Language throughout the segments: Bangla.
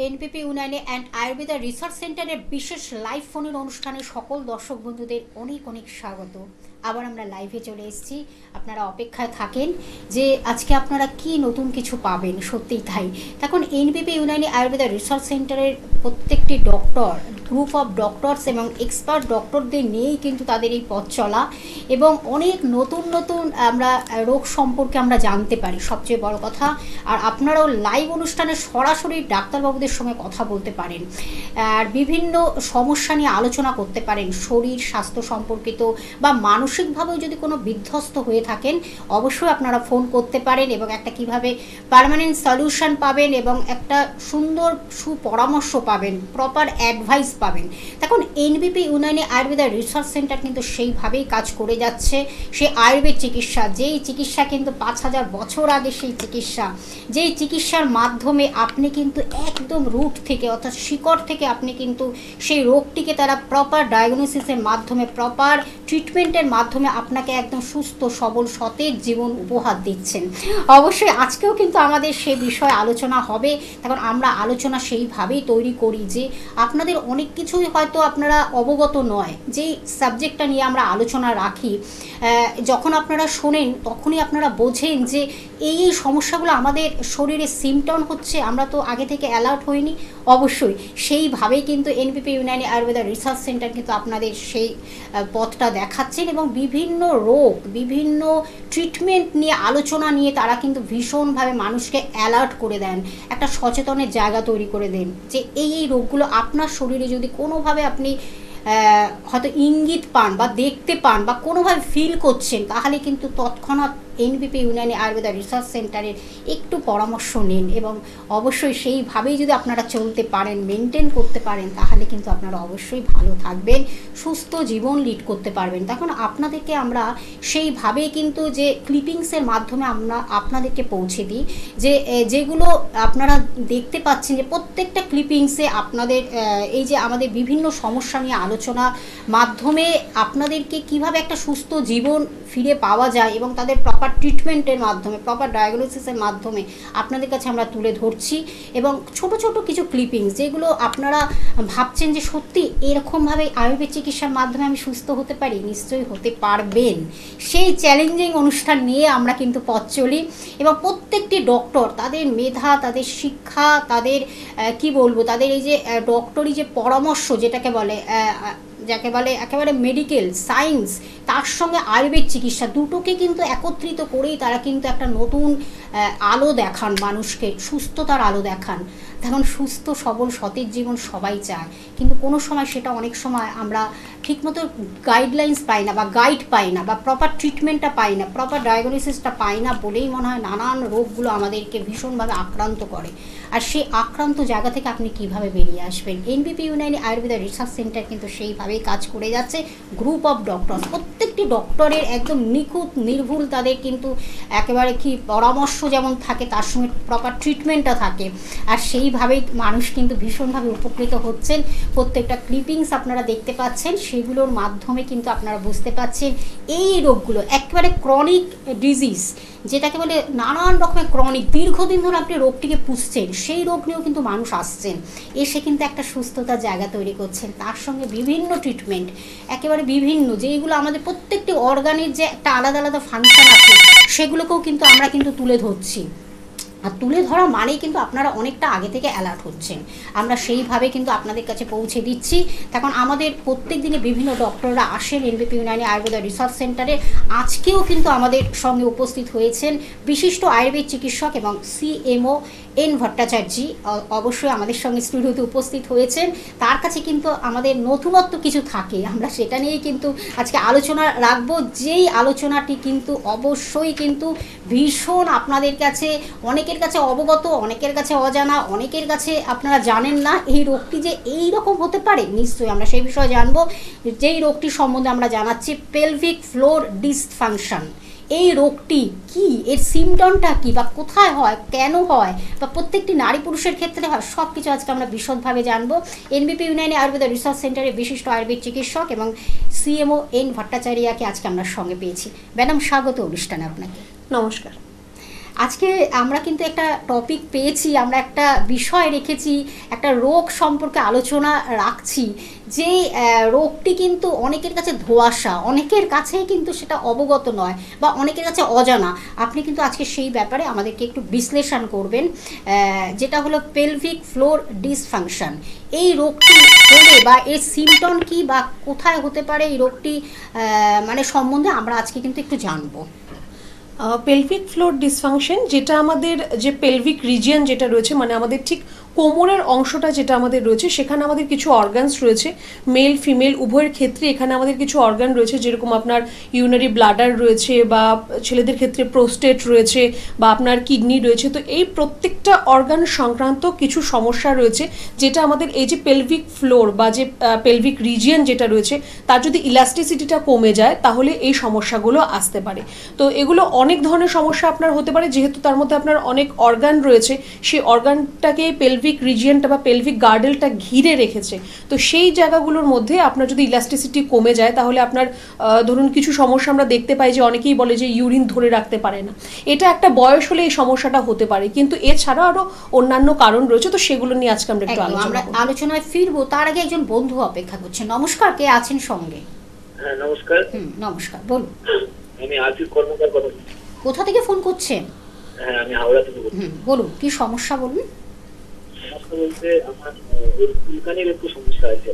NPP Unani and Ayurveda research সেন্টারের বিশেষ লাইভ ফোনের অনুষ্ঠানে সকল দর্শক বন্ধুদের অনেক অনেক স্বাগত। আবার আমরা লাইভে চলে এসেছি, আপনারা অপেক্ষায় থাকেন যে আজকে আপনারা কি নতুন কিছু পাবেন। সত্যিই তাই। এখন এনপিপি ইউনানি আয়ুর্বেদা রিসার্চ সেন্টারের প্রত্যেকটি ডক্টর, গ্রুপ অফ ডক্টরস এবং এক্সপার্ট ডক্টরদের নিয়েই কিন্তু তাদের এই পথ চলা, এবং অনেক নতুন নতুন আমরা রোগ সম্পর্কে আমরা জানতে পারি, সবচেয়ে বড় কথা। আর আপনারাও লাইভ অনুষ্ঠানে সরাসরি ডাক্তারবাবুদের সঙ্গে কথা বলতে পারেন, আর বিভিন্ন সমস্যা নিয়ে আলোচনা করতে পারেন, শরীর স্বাস্থ্য সম্পর্কিত বা মানসিকভাবেও যদি কোনো বিধ্বস্ত হয়ে থাকেন অবশ্যই আপনারা ফোন করতে পারেন, এবং একটা কিভাবে পার্মানেন্ট সলিউশন পাবেন এবং একটা সুন্দর সুপরামর্শ পাবেন, প্রপার অ্যাডভাইস পাবেন। দেখুন, NPP Unani Ayurveda research centre কিন্তু সেইভাবেই কাজ করে যাচ্ছে। সে আয়ুর্বেদ চিকিৎসা, যেই চিকিৎসা কিন্তু 5000 বছর আগে সেই চিকিৎসা, যেই চিকিৎসার মাধ্যমে আপনি কিন্তু একদম রুট থেকে অর্থাৎ শিকড় থেকে আপনি কিন্তু সেই রোগটিকে তারা প্রপার ডায়াগনোসিসের মাধ্যমে, প্রপার ট্রিটমেন্টের মাধ্যমে আপনাকে একদম সুস্থ সবল সতেজ জীবন উপহার দিচ্ছেন। অবশ্যই আজকেও কিন্তু আমাদের সে বিষয়ে আলোচনা হবে। এখন আমরা আলোচনা সেইভাবেই তৈরি করি যে আপনাদের অনেক কিছুই হয়তো আপনারা অবগত নয়, যেই সাবজেক্টটা নিয়ে আমরা আলোচনা রাখি, যখন আপনারা শোনেন তখনই আপনারা বোঝেন যে এই এই সমস্যাগুলো আমাদের শরীরে সিমটম হচ্ছে, আমরা তো আগে থেকে অ্যালার্ট হইনি। অবশ্যই সেইভাবেই কিন্তু NPP Unani Ayurveda research centre কিন্তু আপনাদের সেই পথটা দেখাচ্ছেন, এবং বিভিন্ন রোগ, বিভিন্ন ট্রিটমেন্ট নিয়ে আলোচনা নিয়ে তারা কিন্তু ভীষণভাবে মানুষকে অ্যালার্ট করে দেন, একটা সচেতনের জায়গা তৈরি করে দেন যে এই এই রোগগুলো আপনার শরীরে যদি কোনোভাবে আপনি হয়তো ইঙ্গিত পান বা দেখতে পান বা কোনোভাবে ফিল করছেন, তাহলে কিন্তু তৎক্ষণাৎ এনপিপি ইউনানি আয়ুর্বেদা রিসার্চ সেন্টারের একটু পরামর্শ নিন, এবং অবশ্যই সেইভাবেই যদি আপনারা চলতে পারেন, মেনটেন করতে পারেন, তাহলে কিন্তু আপনারা অবশ্যই ভালো থাকবেন, সুস্থ জীবন লিড করতে পারবেন। তখন আপনাদেরকে আমরা সেইভাবেই কিন্তু যে ক্লিপিংসের মাধ্যমে আমরা আপনাদেরকে পৌঁছে দিই, যে যেগুলো আপনারা দেখতে পাচ্ছেন যে প্রত্যেকটা ক্লিপিংসে আপনাদের এই যে আমাদের বিভিন্ন সমস্যা নিয়ে আলোচনা মাধ্যমে আপনাদেরকে কিভাবে একটা সুস্থ জীবন ফিরে পাওয়া যায় এবং তাদের প্রপার ট্রিটমেন্টের মাধ্যমে, প্রপার ডায়াগনোসিসের মাধ্যমে আপনাদের কাছে আমরা তুলে ধরছি। এবং ছোট ছোট কিছু ক্লিপিংস যেগুলো আপনারা ভাবছেন যে সত্যি এরকমভাবে আয়ুর্বেদ চিকিৎসার মাধ্যমে আমি সুস্থ হতে পারি, নিশ্চয়ই হতে পারবেন। সেই চ্যালেঞ্জিং অনুষ্ঠান নিয়ে আমরা কিন্তু পথ চলি, এবং প্রত্যেকটি ডক্টর তাদের মেধা, তাদের শিক্ষা, তাদের কি বলবো, তাদের এই যে ডক্টরি যে পরামর্শ যাকে বলে একেবারে মেডিকেল সায়েন্স, তার সঙ্গে আয়ুর্বেদ চিকিৎসা দুটোকে কিন্তু একত্রিত করেই তারা কিন্তু একটা নতুন আলো দেখান, মানুষকে সুস্থতার আলো দেখান। এখন সুস্থ সবল সতেজ জীবন সবাই চায়, কিন্তু কোনো সময় সেটা অনেক সময় আমরা ঠিকমতো গাইডলাইন্স পাই না বা গাইড পাই না বা প্রপার ট্রিটমেন্টটা পাই না, প্রপার ডায়াগনোসিসটা পাই না বলেই মনে হয় নানান রোগগুলো আমাদেরকে ভীষণভাবে আক্রান্ত করে। আর সেই আক্রান্ত জায়গা থেকে আপনি কিভাবে বেরিয়ে আসবেন, NPP Unani Ayurveda research centre কিন্তু সেইভাবেই কাজ করে যাচ্ছে। গ্রুপ অফ ডক্টরস, প্রত্যেকটি ডক্টরের একদম নিখুঁত নির্ভুল, তাদের কিন্তু একেবারে কি পরামর্শ যেমন থাকে তার সঙ্গে প্রপার ট্রিটমেন্টটা থাকে, আর সেইভাবেই মানুষ কিন্তু ভীষণভাবে উপকৃত হচ্ছেন। প্রত্যেকটা ক্লিপিংস আপনারা দেখতে পাচ্ছেন, সেগুলোর মাধ্যমে কিন্তু আপনারা বুঝতে পাচ্ছেন এই রোগগুলো একেবারে ক্রনিক ডিজিজ, যেটাকে বলে নানান রকমের ক্রনিক, দীর্ঘদিন ধরে আপনি রোগটিকে পুষছেন, সেই রোগ নিয়েও কিন্তু মানুষ আসছেন, এসে কিন্তু একটা সুস্থতার জায়গা তৈরি করছেন। তার সঙ্গে বিভিন্ন ট্রিটমেন্ট, একেবারে বিভিন্ন, যেইগুলো আমাদের প্রত্যেকটি অর্গানের যে একটা আলাদা আলাদা ফাংশন আছে, সেগুলোকেও কিন্তু আমরা কিন্তু তুলে ধরছি। আর তুলে ধরা মানেই কিন্তু আপনারা অনেকটা আগে থেকে অ্যালার্ট হচ্ছেন, আমরা সেইভাবে কিন্তু আপনাদের কাছে পৌঁছে দিচ্ছি। তখন আমাদের প্রত্যেক দিনে বিভিন্ন ডক্টররা আসেন এনপিপি ইউনানি আয়ুর্বেদা রিসার্চ সেন্টারে। আজকেও কিন্তু আমাদের সঙ্গে উপস্থিত হয়েছেন বিশিষ্ট আয়ুর্বেদ চিকিৎসক এবং সিএমও এন ভট্টাচার্য, অবশ্যই আমাদের সঙ্গে স্টুডিওতে উপস্থিত হয়েছেন। তার কাছে কিন্তু আমাদের নতুনত্ব কিছু থাকে, আমরা সেটা নিয়েই কিন্তু আজকে আলোচনা রাখবো, যেই আলোচনাটি কিন্তু অবশ্যই কিন্তু ভীষণ আপনাদের কাছে অনেকে অনেকের কাছে অবগত, অনেকের কাছে অজানা, অনেকের কাছে আপনারা জানেন না এই রোগটি যে এই রকম হতে পারে। নিশ্চয়ই আমরা সেই বিষয়ে জানবো। যেই রোগটির সম্বন্ধে আমরা জানাচ্ছি পেলভিক ফ্লোর ডিসফাংশন। এই রোগটি কি, এর সিমটমটা কি, বা কোথায় হয়, কেন হয়, বা প্রত্যেকটি নারী পুরুষের ক্ষেত্রে হয়, সব কিছু আজকে আমরা বিশদভাবে জানবো। এনবিপি ইউনানি আয়ুর্বেদ রিসার্চ সেন্টারের বিশিষ্ট আয়ুর্বেদ চিকিৎসক এবং সিএমও এন ভট্টাচার্যাকে আজকে আমরা সঙ্গে পেয়েছি। ম্যাডাম, স্বাগত অনুষ্ঠানে আপনাকে। নমস্কার। আজকে আমরা কিন্তু একটা টপিক পেয়েছি, আমরা একটা বিষয় রেখেছি, একটা রোগ সম্পর্কে আলোচনা রাখছি। যে রোগটি কিন্তু অনেকের কাছে ধোঁয়াশা, অনেকের কাছে কিন্তু সেটা অবগত নয়, বা অনেকের কাছে অজানা। আপনি কিন্তু আজকে সেই ব্যাপারে আমাদেরকে একটু বিশ্লেষণ করবেন, যেটা হলো পেলভিক ফ্লোর ডিসফাংশন। এই রোগটি হলে বা এর সিমটম কি, বা কোথায় হতে পারে এই রোগটি, মানে সম্বন্ধে আমরা আজকে কিন্তু একটু জানবো। পেলভিক ফ্লোর ডিসফাংশন, যেটা আমাদের যে পেলভিক রিজিয়ন যেটা রয়েছে, মানে আমাদের ঠিক কোমরের অংশটা যেটা আমাদের রয়েছে, সেখানে আমাদের কিছু অর্গানস রয়েছে, মেল ফিমেল উভয়ের ক্ষেত্রে। এখানে আমাদের কিছু অর্গান রয়েছে, যেরকম আপনার ইউনারি ব্লাডার রয়েছে, বা ছেলেদের ক্ষেত্রে প্রোস্টেট রয়েছে, বা আপনার কিডনি রয়েছে। তো এই প্রত্যেকটা অর্গান সংক্রান্ত কিছু সমস্যা রয়েছে, যেটা আমাদের এই যে পেলভিক ফ্লোর বা যে পেলভিক রিজিয়ন যেটা রয়েছে, তার যদি ইলাস্টিসিটিটা কমে যায়, তাহলে এই সমস্যাগুলো আসতে পারে। তো এগুলো অনেক ধরনের সমস্যা আপনার হতে পারে, যেহেতু তার মধ্যে আপনার অনেক অর্গান রয়েছে, সেই অর্গানটাকে পেলভিক রিজিয়নটা বা পেলভিক গার্ডেলটা ঘিরে রেখেছে। তো সেই জায়গাগুলোর মধ্যে আপনার যদি ইলাস্টিসিটি কমে যায়, তাহলে আপনার ধরুন কিছু সমস্যা আমরা দেখতে পাই যে অনেকেই বলে যে ইউরিন ধরে রাখতে পারে না। এটা একটা বয়স হলে এই সমস্যাটা হতে পারে, কিন্তু এছাড়া আরো অন্যান্য কারণ রয়েছে। তো সেগুলো নিয়ে আজকে আমরা একটু আলোচনায় ফিরবো। তার আগে একজন বন্ধু অপেক্ষা করছে। নমস্কার, কে আছেন সঙ্গে? হ্যাঁ, নমস্কার। নমস্কার, বলুন। আমি আশিক কর্মকার কথা বলছি। কোথা থেকে ফোন করছেন? হ্যাঁ, আমি হাওড়া থেকে বলছি। বলুন, কি সমস্যা বলুন। সমস্যা বলতে আমার চুলকানির একটু সমস্যা আছে।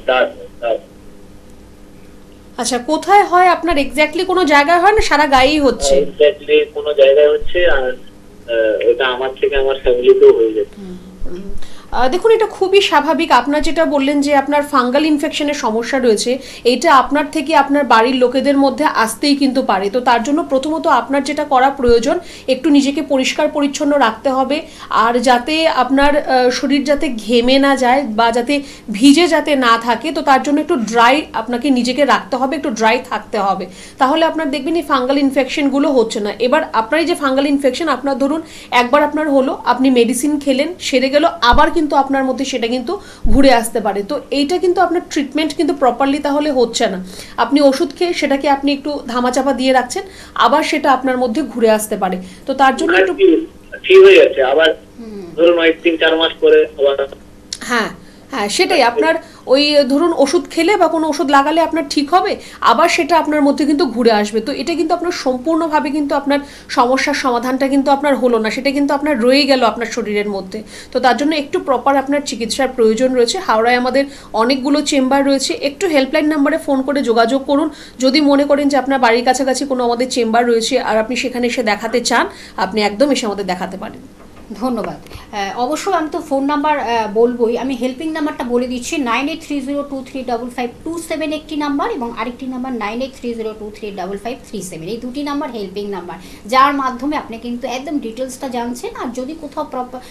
দাঁত। আচ্ছা, কোথায় হয় আপনার? এক্স্যাক্টলি কোনো জায়গায় হয় না সারা গায়েই হচ্ছে? এক্স্যাক্টলি কোনো জায়গায় হচ্ছে, আর এটা আমার থেকে আমার ফ্যামিলিতেও হয়ে যাচ্ছে। দেখুন, এটা খুবই স্বাভাবিক। আপনার যেটা বললেন যে আপনার ফাঙ্গাল ইনফেকশনের সমস্যা রয়েছে, এইটা আপনার থেকে আপনার বাড়ির লোকেদের মধ্যে আসতেই কিন্তু পারে। তো তার জন্য প্রথমত আপনার যেটা করা প্রয়োজন, একটু নিজেকে পরিষ্কার পরিচ্ছন্ন রাখতে হবে। আর যাতে আপনার শরীর যাতে ঘেমে না যায়, বা যাতে ভিজে যাতে না থাকে, তো তার জন্য একটু ড্রাই আপনাকে নিজেকে রাখতে হবে, একটু ড্রাই থাকতে হবে। তাহলে আপনার দেখবেন এই ফাঙ্গাল ইনফেকশনগুলো হচ্ছে না। এবার আপনার এই যে ফাঙ্গাল ইনফেকশন, আপনার ধরুন একবার আপনার হলো, আপনি মেডিসিন খেলেন, সেরে গেল, আবার কিন্তু আপনার মধ্যে সেটা কিন্তু ঘুরে আসতে পারে। তো এইটা কিন্তু আপনার ট্রিটমেন্ট কিন্তু প্রপারলি তাহলে হচ্ছে না। আপনি ওষুধ খেয়ে সেটাকে আপনি একটু ধামাচাপা দিয়ে রাখছেন, আবার সেটা আপনার মধ্যে ঘুরে আসতে পারে। তো তার জন্য একটু ঠিক হয়ে যাচ্ছে, আবার ধরুন 3-4 মাস পরে আবার। হ্যাঁ, সেটাই। আপনার ওই ধরুন ওষুধ খেলে বা কোনো ওষুধ লাগালে আপনার ঠিক হবে, আবার সেটা আপনার মধ্যে কিন্তু ঘুরে আসবে। তো এটা কিন্তু আপনার সম্পূর্ণভাবে কিন্তু আপনার সমস্যার সমাধানটা কিন্তু আপনার হলো না, সেটা কিন্তু আপনার রয়ে গেল আপনার শরীরের মধ্যে। তো তার জন্য একটু প্রপার আপনার চিকিৎসার প্রয়োজন রয়েছে। হাওড়ায় আমাদের অনেকগুলো চেম্বার রয়েছে। একটু হেল্পলাইন নাম্বারে ফোন করে যোগাযোগ করুন। যদি মনে করেন যে আপনার বাড়ির কাছাকাছি কোনো আমাদের চেম্বার রয়েছে আর আপনি সেখানে এসে দেখাতে চান, আপনি একদম এসে আমাদের দেখাতে পারেন। ধন্যবাদ। অবশ্যই আমি তো ফোন নাম্বার বলবোই, আমি হেল্পিং নাম্বারটা বলে দিচ্ছি। 9830235527 একটি নাম্বার, এবং আরেকটি নাম্বার 9830235537। এই দুটি নাম্বার হেল্পিং নাম্বার, যার মাধ্যমে আপনি কিন্তু একদম ডিটেলসটা জানছেন। আর যদি কোথাও প্রপার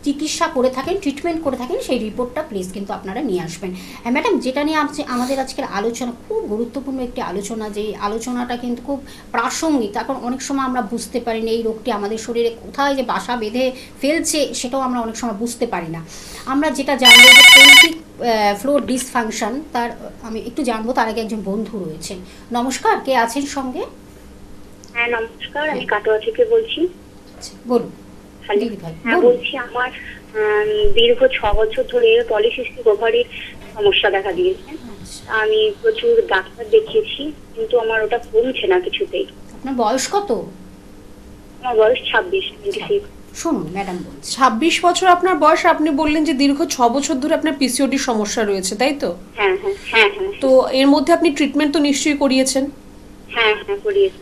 চিকিৎসা করে থাকেন, ট্রিটমেন্ট করে থাকেন, সেই রিপোর্টটা প্লিজ কিন্তু আপনারা নিয়ে আসবেন। ম্যাডাম, যেটা নিয়ে আমাদের আজকের আলোচনা, খুব গুরুত্বপূর্ণ একটি আলোচনা, যে আলোচনাটা কিন্তু খুব প্রাসঙ্গিক। কারণ অনেক সময় আমরা বুঝতে পারি না এই রোগটি আমাদের শরীরে কোথায় যে বাসা বেঁধে ফেলছে, সেটাও আমরা অনেক সময় বুঝতে পারি না। আমরা যেটা জানবো যে পেলভিক ফ্লোর ডিসফাংশন, তার আমি একটু জানবো। তার আগে একজন বন্ধু রয়েছেন। নমস্কার, কে আছেন সঙ্গে? হ্যাঁ, নমস্কার। আমি কাটোয়া থেকে বলছি। বলুন। হ্যাঁ, বলছি আমার দীর্ঘ 6 বছর ধরে পলিসিস্টিক ওভারির সমস্যা দেখা দিয়েছে। আমি প্রচুর ডাক্তার দেখিয়েছি, কিন্তু আমার ওটা কমছে না কিছুতেই। আপনার বয়স কত? আমার বয়স 26। শুনুন ম্যাডাম, বলছি 26 বছর আপনার বয়স। আপনি বললেন যে দীর্ঘ 6 বছর ধরে আপনার পিসিওডি সমস্যা রয়েছে, তাই তো? হ্যাঁ হ্যাঁ হ্যাঁ হ্যাঁ। তো এর মধ্যে আপনি ট্রিটমেন্ট তো নিশ্চয়ই করিয়েছেন? হ্যাঁ হ্যাঁ, করিয়েছি।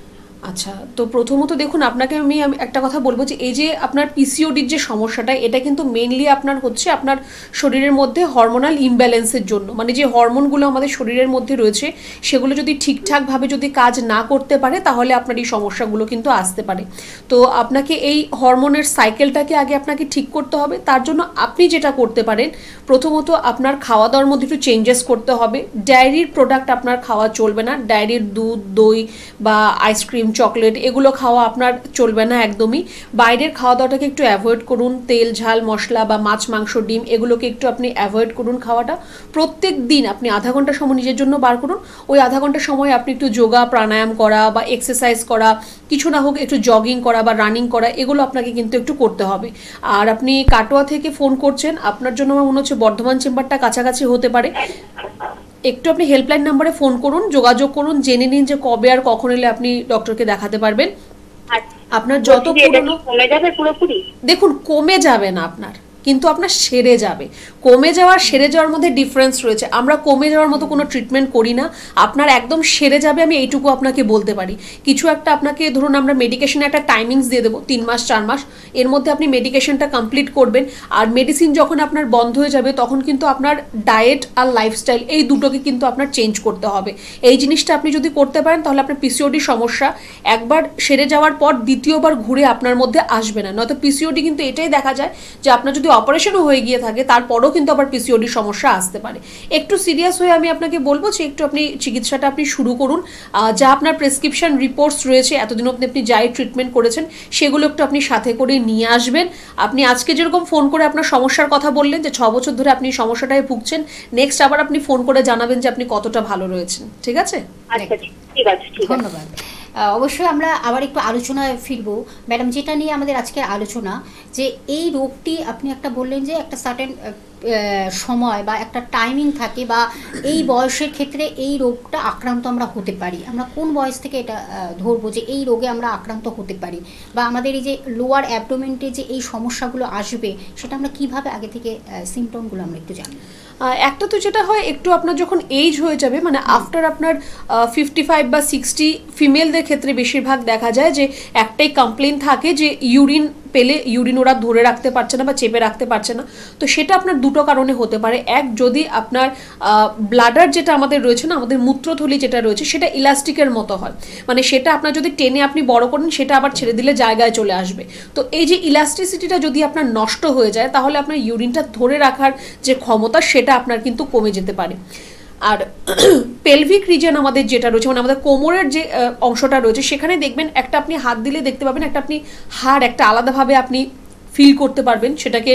আচ্ছা, তো প্রথমত দেখুন, আপনাকে আমি একটা কথা বলবো যে এই যে আপনার পিসিওডির যে সমস্যাটা, এটা কিন্তু মেইনলি আপনার হচ্ছে আপনার শরীরের মধ্যে হরমোনাল ইমব্যালেন্সের জন্য। মানে যে হরমোনগুলো আমাদের শরীরের মধ্যে রয়েছে সেগুলো যদি ঠিকঠাকভাবে যদি কাজ না করতে পারে তাহলে আপনার এই সমস্যাগুলো কিন্তু আসতে পারে। তো আপনাকে এই হরমোনের সাইকেলটাকে আগে আপনাকে ঠিক করতে হবে। তার জন্য আপনি যেটা করতে পারেন, প্রথমত আপনার খাওয়া দাওয়ার মধ্যে একটু চেঞ্জেস করতে হবে। ডায়েরির প্রোডাক্ট আপনার খাওয়া চলবে না। ডায়েরির দুধ, দই বা আইসক্রিম, চকলেট এগুলো খাওয়া আপনার চলবে না একদমই। বাইরের খাওয়া দাওয়াটাকে একটু অ্যাভয়েড করুন। তেল, ঝাল, মশলা বা মাছ, মাংস, ডিম এগুলোকে একটু আপনি অ্যাভয়েড করুন খাওয়াটা। প্রত্যেক দিন আপনি আধা ঘন্টা সময় নিজের জন্য বার করুন। ওই আধা ঘন্টা সময় আপনি একটু যোগা, প্রাণায়াম করা বা এক্সারসাইজ করা, কিছু না হোক একটু জগিং করা বা রানিং করা, এগুলো আপনাকে কিন্তু একটু করতে হবে। আর আপনি কাটোয়া থেকে ফোন করছেন, আপনার জন্য আমার মনে হচ্ছে বর্ধমান চেম্বারটা কাছাকাছি হতে পারে। একটু আপনি হেল্পলাইন নাম্বারে ফোন করুন, যোগাযোগ করুন, জেনে নিন যে কবে আর কখন এলে আপনি ডক্টরকে দেখাতে পারবেন। আপনার যত পুরনো কমে যাবে পুরোপুরি? দেখুন, কমে যাবে না আপনার, কিন্তু আপনার সেরে যাবে। কমে যাওয়ার সেরে যাওয়ার মধ্যে ডিফারেন্স রয়েছে। আমরা কমে যাওয়ার মতো কোনো ট্রিটমেন্ট করি না। আপনার একদম সেরে যাবে আমি এইটুকু আপনাকে বলতে পারি। কিছু একটা আপনাকে ধরুন আমরা মেডিকেশনে একটা টাইমিংস দিয়ে দেবো 3 মাস 4 মাস, এর মধ্যে আপনি মেডিকেশনটা কমপ্লিট করবেন। আর মেডিসিন যখন আপনার বন্ধ হয়ে যাবে তখন কিন্তু আপনার ডায়েট আর লাইফস্টাইল এই দুটোকে কিন্তু আপনার চেঞ্জ করতে হবে। এই জিনিসটা আপনি যদি করতে পারেন তাহলে আপনার পিসিওডি সমস্যা একবার সেরে যাওয়ার পর দ্বিতীয়বার ঘুরে আপনার মধ্যে আসবে না। নয়তো পিসিওডি কিন্তু এটাই দেখা যায় যে আপনার যদি অপারেশনও হয়ে গিয়ে থাকে তারপরেও কিন্তু আবার পিসিওডি সমস্যা আসতে পারে। একটু সিরিয়াস হয়ে আমি আপনাকে বলবো যে একটু আপনি চিকিৎসাটা আপনি শুরু করুন। যা আপনার প্রেসক্রিপশন রিপোর্টস রয়েছে, এতদিন আপনি যাই ট্রিটমেন্ট করেছেন সেগুলো একটু আপনি সাথে করে নিয়ে আসবেন। আপনি আজকে যেরকম ফোন করে আপনার সমস্যার কথা বললেন যে 6 বছর ধরে আপনি সমস্যাটায় ভুগছেন, নেক্সট আবার আপনি ফোন করে জানাবেন যে আপনি কতটা ভালো রয়েছেন। ঠিক আছে? আচ্ছা, ঠিক আছে, ঠিক আছে। ধন্যবাদ। অবশ্যই আমরা আবার একটু আলোচনায় ফিরবো। ম্যাডাম, যেটা নিয়ে আমাদের আজকের আলোচনা, যে এই রোগটি আপনি একটা বললেন যে একটা সার্টেন সময় বা একটা টাইমিং থাকে, বা এই বয়সের ক্ষেত্রে এই রোগটা আক্রান্ত আমরা হতে পারি। আমরা কোন বয়স থেকে এটা ধরবো যে এই রোগে আমরা আক্রান্ত হতে পারি, বা আমাদের এই যে লোয়ার অ্যাবডোমেন্টে যে এই সমস্যাগুলো আসবে সেটা আমরা কিভাবে আগে থেকে সিমটমগুলো আমরা একটু জানি। একটা তো যেটা হয়, একটু আপনার যখন এজ হয়ে যাবে, মানে আফটার আপনার 55 বা 60, ফিমেলদের ক্ষেত্রে বেশিরভাগ দেখা যায় যে একটাই কমপ্লেন থাকে যে ইউরিন পেলে ইউরিন ওরা ধরে রাখতে পারছে না বা চেপে রাখতে পারছে না। তো সেটা আপনার দুটো কারণে হতে পারে। এক, যদি আপনার ব্লাডার যেটা আমাদের রয়েছে না, আমাদের মূত্রথলি যেটা রয়েছে সেটা ইলাস্টিকের মতো হয়, মানে সেটা আপনার যদি টেনে আপনি বড় করেন সেটা আবার ছেড়ে দিলে জায়গায় চলে আসবে। তো এই যে ইলাস্টিসিটিটা যদি আপনার নষ্ট হয়ে যায় তাহলে আপনার ইউরিনটা ধরে রাখার যে ক্ষমতা সেটা আপনার কিন্তু কমে যেতে পারে। আর পেলভিক রিজন আমাদের যেটা রয়েছে, মানে আমাদের কোমরের যে অংশটা রয়েছে, সেখানে দেখবেন একটা আপনি হাত দিলে দেখতে পাবেন একটা আপনি হাড় একটা আলাদাভাবে আপনি ফিল করতে পারবেন, সেটাকে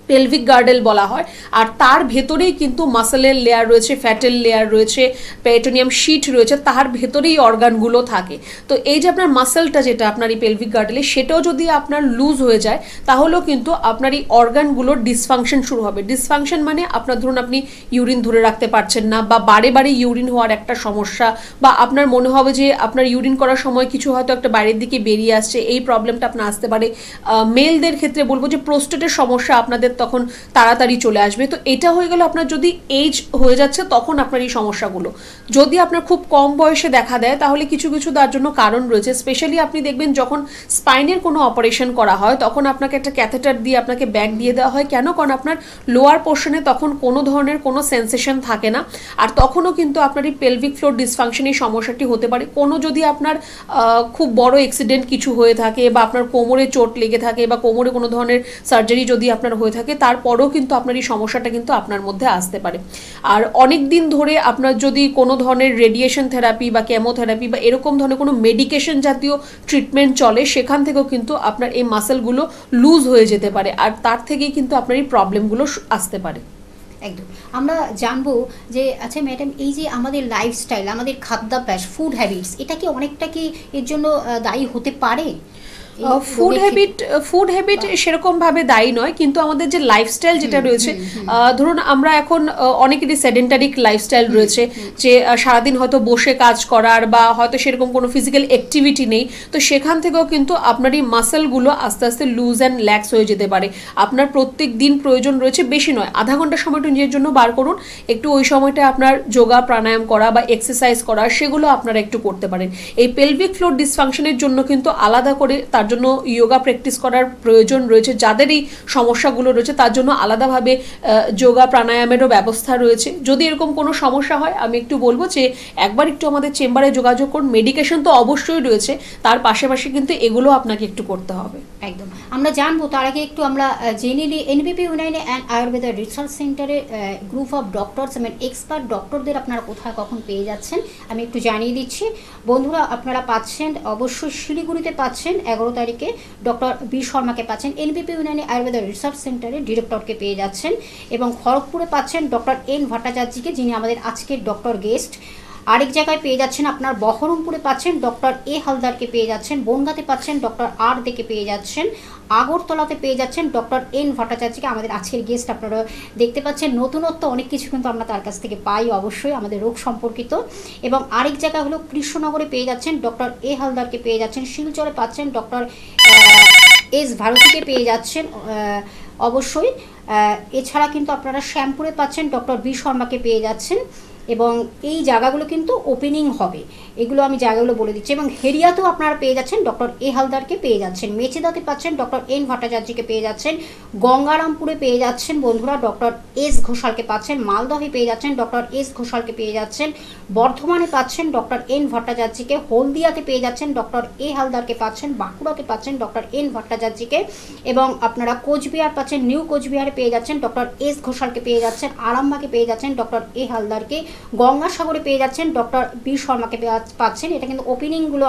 পেলভিক গার্ডেল বলা হয়। আর তার ভেতরেই কিন্তু মাসেলের লেয়ার রয়েছে, ফ্যাটের লেয়ার রয়েছে, পেরিটোনিয়াম শিট রয়েছে, তার ভেতরেই অর্গানগুলো থাকে। তো এই যে আপনার মাসেলটা যেটা আপনার এই পেলভিক গার্ডেলে, সেটাও যদি আপনার লুজ হয়ে যায় তাহলেও কিন্তু আপনার এই অর্গানগুলোর ডিসফাংশন শুরু হবে। ডিসফাংশন মানে আপনার ধরুন আপনি ইউরিন ধরে রাখতে পারছেন না, বা বারে বারে ইউরিন হওয়ার একটা সমস্যা, বা আপনার মনে হবে যে আপনার ইউরিন করার সময় কিছু হয়তো একটা বাইরের দিকে বেরিয়ে আসছে, এই প্রবলেমটা আপনার আসতে পারে। মেলদের ক্ষেত্রে বলবো যে প্রোস্টেটের সমস্যা আপনাদের তখন তাড়াতাড়ি চলে আসবে। তো এটা হয়ে গেল আপনার যদি এজ হয়ে যাচ্ছে তখন আপনার এই সমস্যাগুলো। যদি আপনার খুব কম বয়সে দেখা দেয় তাহলে কিছু কিছু তার জন্য কারণ রয়েছে। স্পেশালি আপনি দেখবেন যখন স্পাইনের কোনো অপারেশন করা হয় তখন আপনাকে একটা ক্যাথেটার দিয়ে আপনাকে ব্যাগ দিয়ে দেওয়া হয়। কেন? কারণ আপনার লোয়ার পোর্শনে তখন কোনো ধরনের কোনো সেন্সেশন থাকে না, আর তখনও কিন্তু আপনার এই পেলভিক ফ্লোর ডিসফাংশন এই সমস্যাটি হতে পারে। কোনো যদি আপনার খুব বড় অ্যাক্সিডেন্ট কিছু হয়ে থাকে, বা আপনার কোমরে চোট লেগে থাকে, বা কোমরে কোনো ধরনের সার্জারি যদি আপনার হয়ে থাকে, তারপরেও কিন্তু আপনার এই সমস্যাটা কিন্তু আপনার মধ্যে আসতে পারে। আর অনেক দিন ধরে আপনার যদি কোনো ধরনের রেডিয়েশন থেরাপি বা কেমোথেরাপি বা এরকম ধরনের কোনো মেডিকেশন জাতীয় ট্রিটমেন্ট চলে, সেখান থেকেও কিন্তু আপনার এই মাসেলগুলো লুজ হয়ে যেতে পারে, আর তার থেকেই কিন্তু আপনার এই প্রবলেমগুলো আসতে পারে। একদম। আমরা জানবো যে আচ্ছা ম্যাডাম, এই যে আমাদের লাইফস্টাইল, আমাদের খাদ্যাভ্যাস, ফুড হ্যাবিটস, এটা কি অনেকটা কি এর জন্য দায়ী হতে পারে? ফুড হ্যাবিট সেরকম ভাবে দায়ী নয়, কিন্তু আমাদের যে লাইফস্টাইল যেটা রয়েছে, ধরুন আমরা এখন অনেকেরই সেডেন্টারি লাইফস্টাইল রয়েছে, যে সারাদিন হয়তো বসে কাজ করার বা হয়তো সেরকম কোনো ফিজিক্যাল অ্যাক্টিভিটি নেই, তো সেখান থেকেও কিন্তু আপনার এই মাসেলগুলো আস্তে আস্তে লুজ অ্যান্ড ল্যাক্স হয়ে যেতে পারে। আপনার প্রত্যেক দিন প্রয়োজন রয়েছে, বেশি নয়, আধা ঘন্টা সময়টা নিজের জন্য বার করুন, একটু ওই সময়টা আপনার যোগা প্রাণায়াম করা বা এক্সারসাইজ করা সেগুলো আপনারা একটু করতে পারেন। এই পেলভিক ফ্লোর ডিসফাংশনের জন্য কিন্তু আলাদা করে তার জন্য যোগা প্র্যাকটিস করার প্রয়োজন রয়েছে। যাদের এই সমস্যাগুলো রয়েছে তার জন্য আলাদাভাবে যোগা প্রাণায়ামেরও ব্যবস্থা রয়েছে। যদি এরকম কোনো সমস্যা হয় আমি একটু বলবো যে একবার একটু আমাদের চেম্বারে যোগাযোগ করুন। মেডিকেশন তো অবশ্যই রয়েছে, তার পাশাপাশি কিন্তু এগুলো আপনাকে একটু করতে হবে। একদম আমরা জানবো, তার আগে একটু আমরা জেনে নিই এনবিপি ইউনাইটেড অ্যান্ড আয়ুর্বেদা রিসার্চ সেন্টারে গ্রুপ অফ ডক্টরস এবং এক্সপার্ট ডক্টরদের আপনারা কোথায় কখন পেয়ে যাচ্ছেন আমি একটু জানিয়ে দিচ্ছি। বন্ধুরা আপনারা পাচ্ছেন অবশ্যই শিলিগুড়িতে পাচ্ছেন 11 তারিখে ডক্টর বি শর্মাকে পাচ্ছেন, এনবিপি ইউনাইটেড আয়ুর্বেদা রিসার্চ সেন্টারের ডিরেক্টরকে পেয়ে যাচ্ছেন, এবং খড়গপুরে পাচ্ছেন ডক্টর এন ভট্টাচার্যকে, যিনি আমাদের আজকের ডক্টর গেস্ট। আরেক জায়গায় পেয়ে যাচ্ছেন আপনার বহরমপুরে পাচ্ছেন ডক্টর এ হালদারকে পেয়ে যাচ্ছেন, বনগাঁতে পাচ্ছেন ডক্টর আর দেকে পেয়ে যাচ্ছেন, আগরতলাতে পেয়ে যাচ্ছেন ডক্টর এন ভট্টাচার্যকে, আমাদের আজকের গেস্ট। আপনারা দেখতে পাচ্ছেন নতুনত্ব অনেক কিছু কিন্তু আমরা তার কাছ থেকে পাই অবশ্যই আমাদের রোগ সম্পর্কিত। এবং আরেক জায়গা হলো কৃষ্ণনগরে পেয়ে যাচ্ছেন ডক্টর এ হালদারকে পেয়ে যাচ্ছেন, শিলচরে পাচ্ছেন ডক্টর এস ভারতীকে পেয়ে যাচ্ছেন অবশ্যই। এছাড়া কিন্তু আপনারা শ্যামপুরে পাচ্ছেন ডক্টর বি শর্মাকে পেয়ে যাচ্ছেন, এবং এই জায়গাগুলো কিন্তু ওপেনিং হবে, এগুলো আমি জায়গাগুলো বলে দিচ্ছি। এবং হেরিয়াতেও আপনারা পেয়ে যাচ্ছেন ডক্টর এ হালদারকে পেয়ে যাচ্ছেন, মেচেদাতে পাচ্ছেন ডক্টর এন ভট্টাচার্যকে পেয়ে যাচ্ছেন, গঙ্গারামপুরে পেয়ে যাচ্ছেন বন্ধুরা ডক্টর এস ঘোষালকে পাচ্ছেন, মালদহে পেয়ে যাচ্ছেন ডক্টর এস ঘোষালকে পেয়ে যাচ্ছেন, বর্ধমানে পাচ্ছেন ডক্টর এন ভট্টাচার্যকে, হলদিয়াতে পেয়ে যাচ্ছেন ডক্টর এ হালদারকে পাচ্ছেন, বাঁকুড়াতে পাচ্ছেন ডক্টর এন ভট্টাচার্যকে, এবং আপনারা কোচবিহার পাচ্ছেন, নিউ কোচবিহারে পেয়ে যাচ্ছেন ডক্টর এস ঘোষালকে পেয়ে যাচ্ছেন, আরামবাগে পেয়ে যাচ্ছেন ডক্টর এ হালদারকে, গঙ্গাসাগরে পেয়ে যাচ্ছেন ডক্টর বি শর্মাকে পাচ্ছেন। এটা কিন্তু ওপেনিংগুলো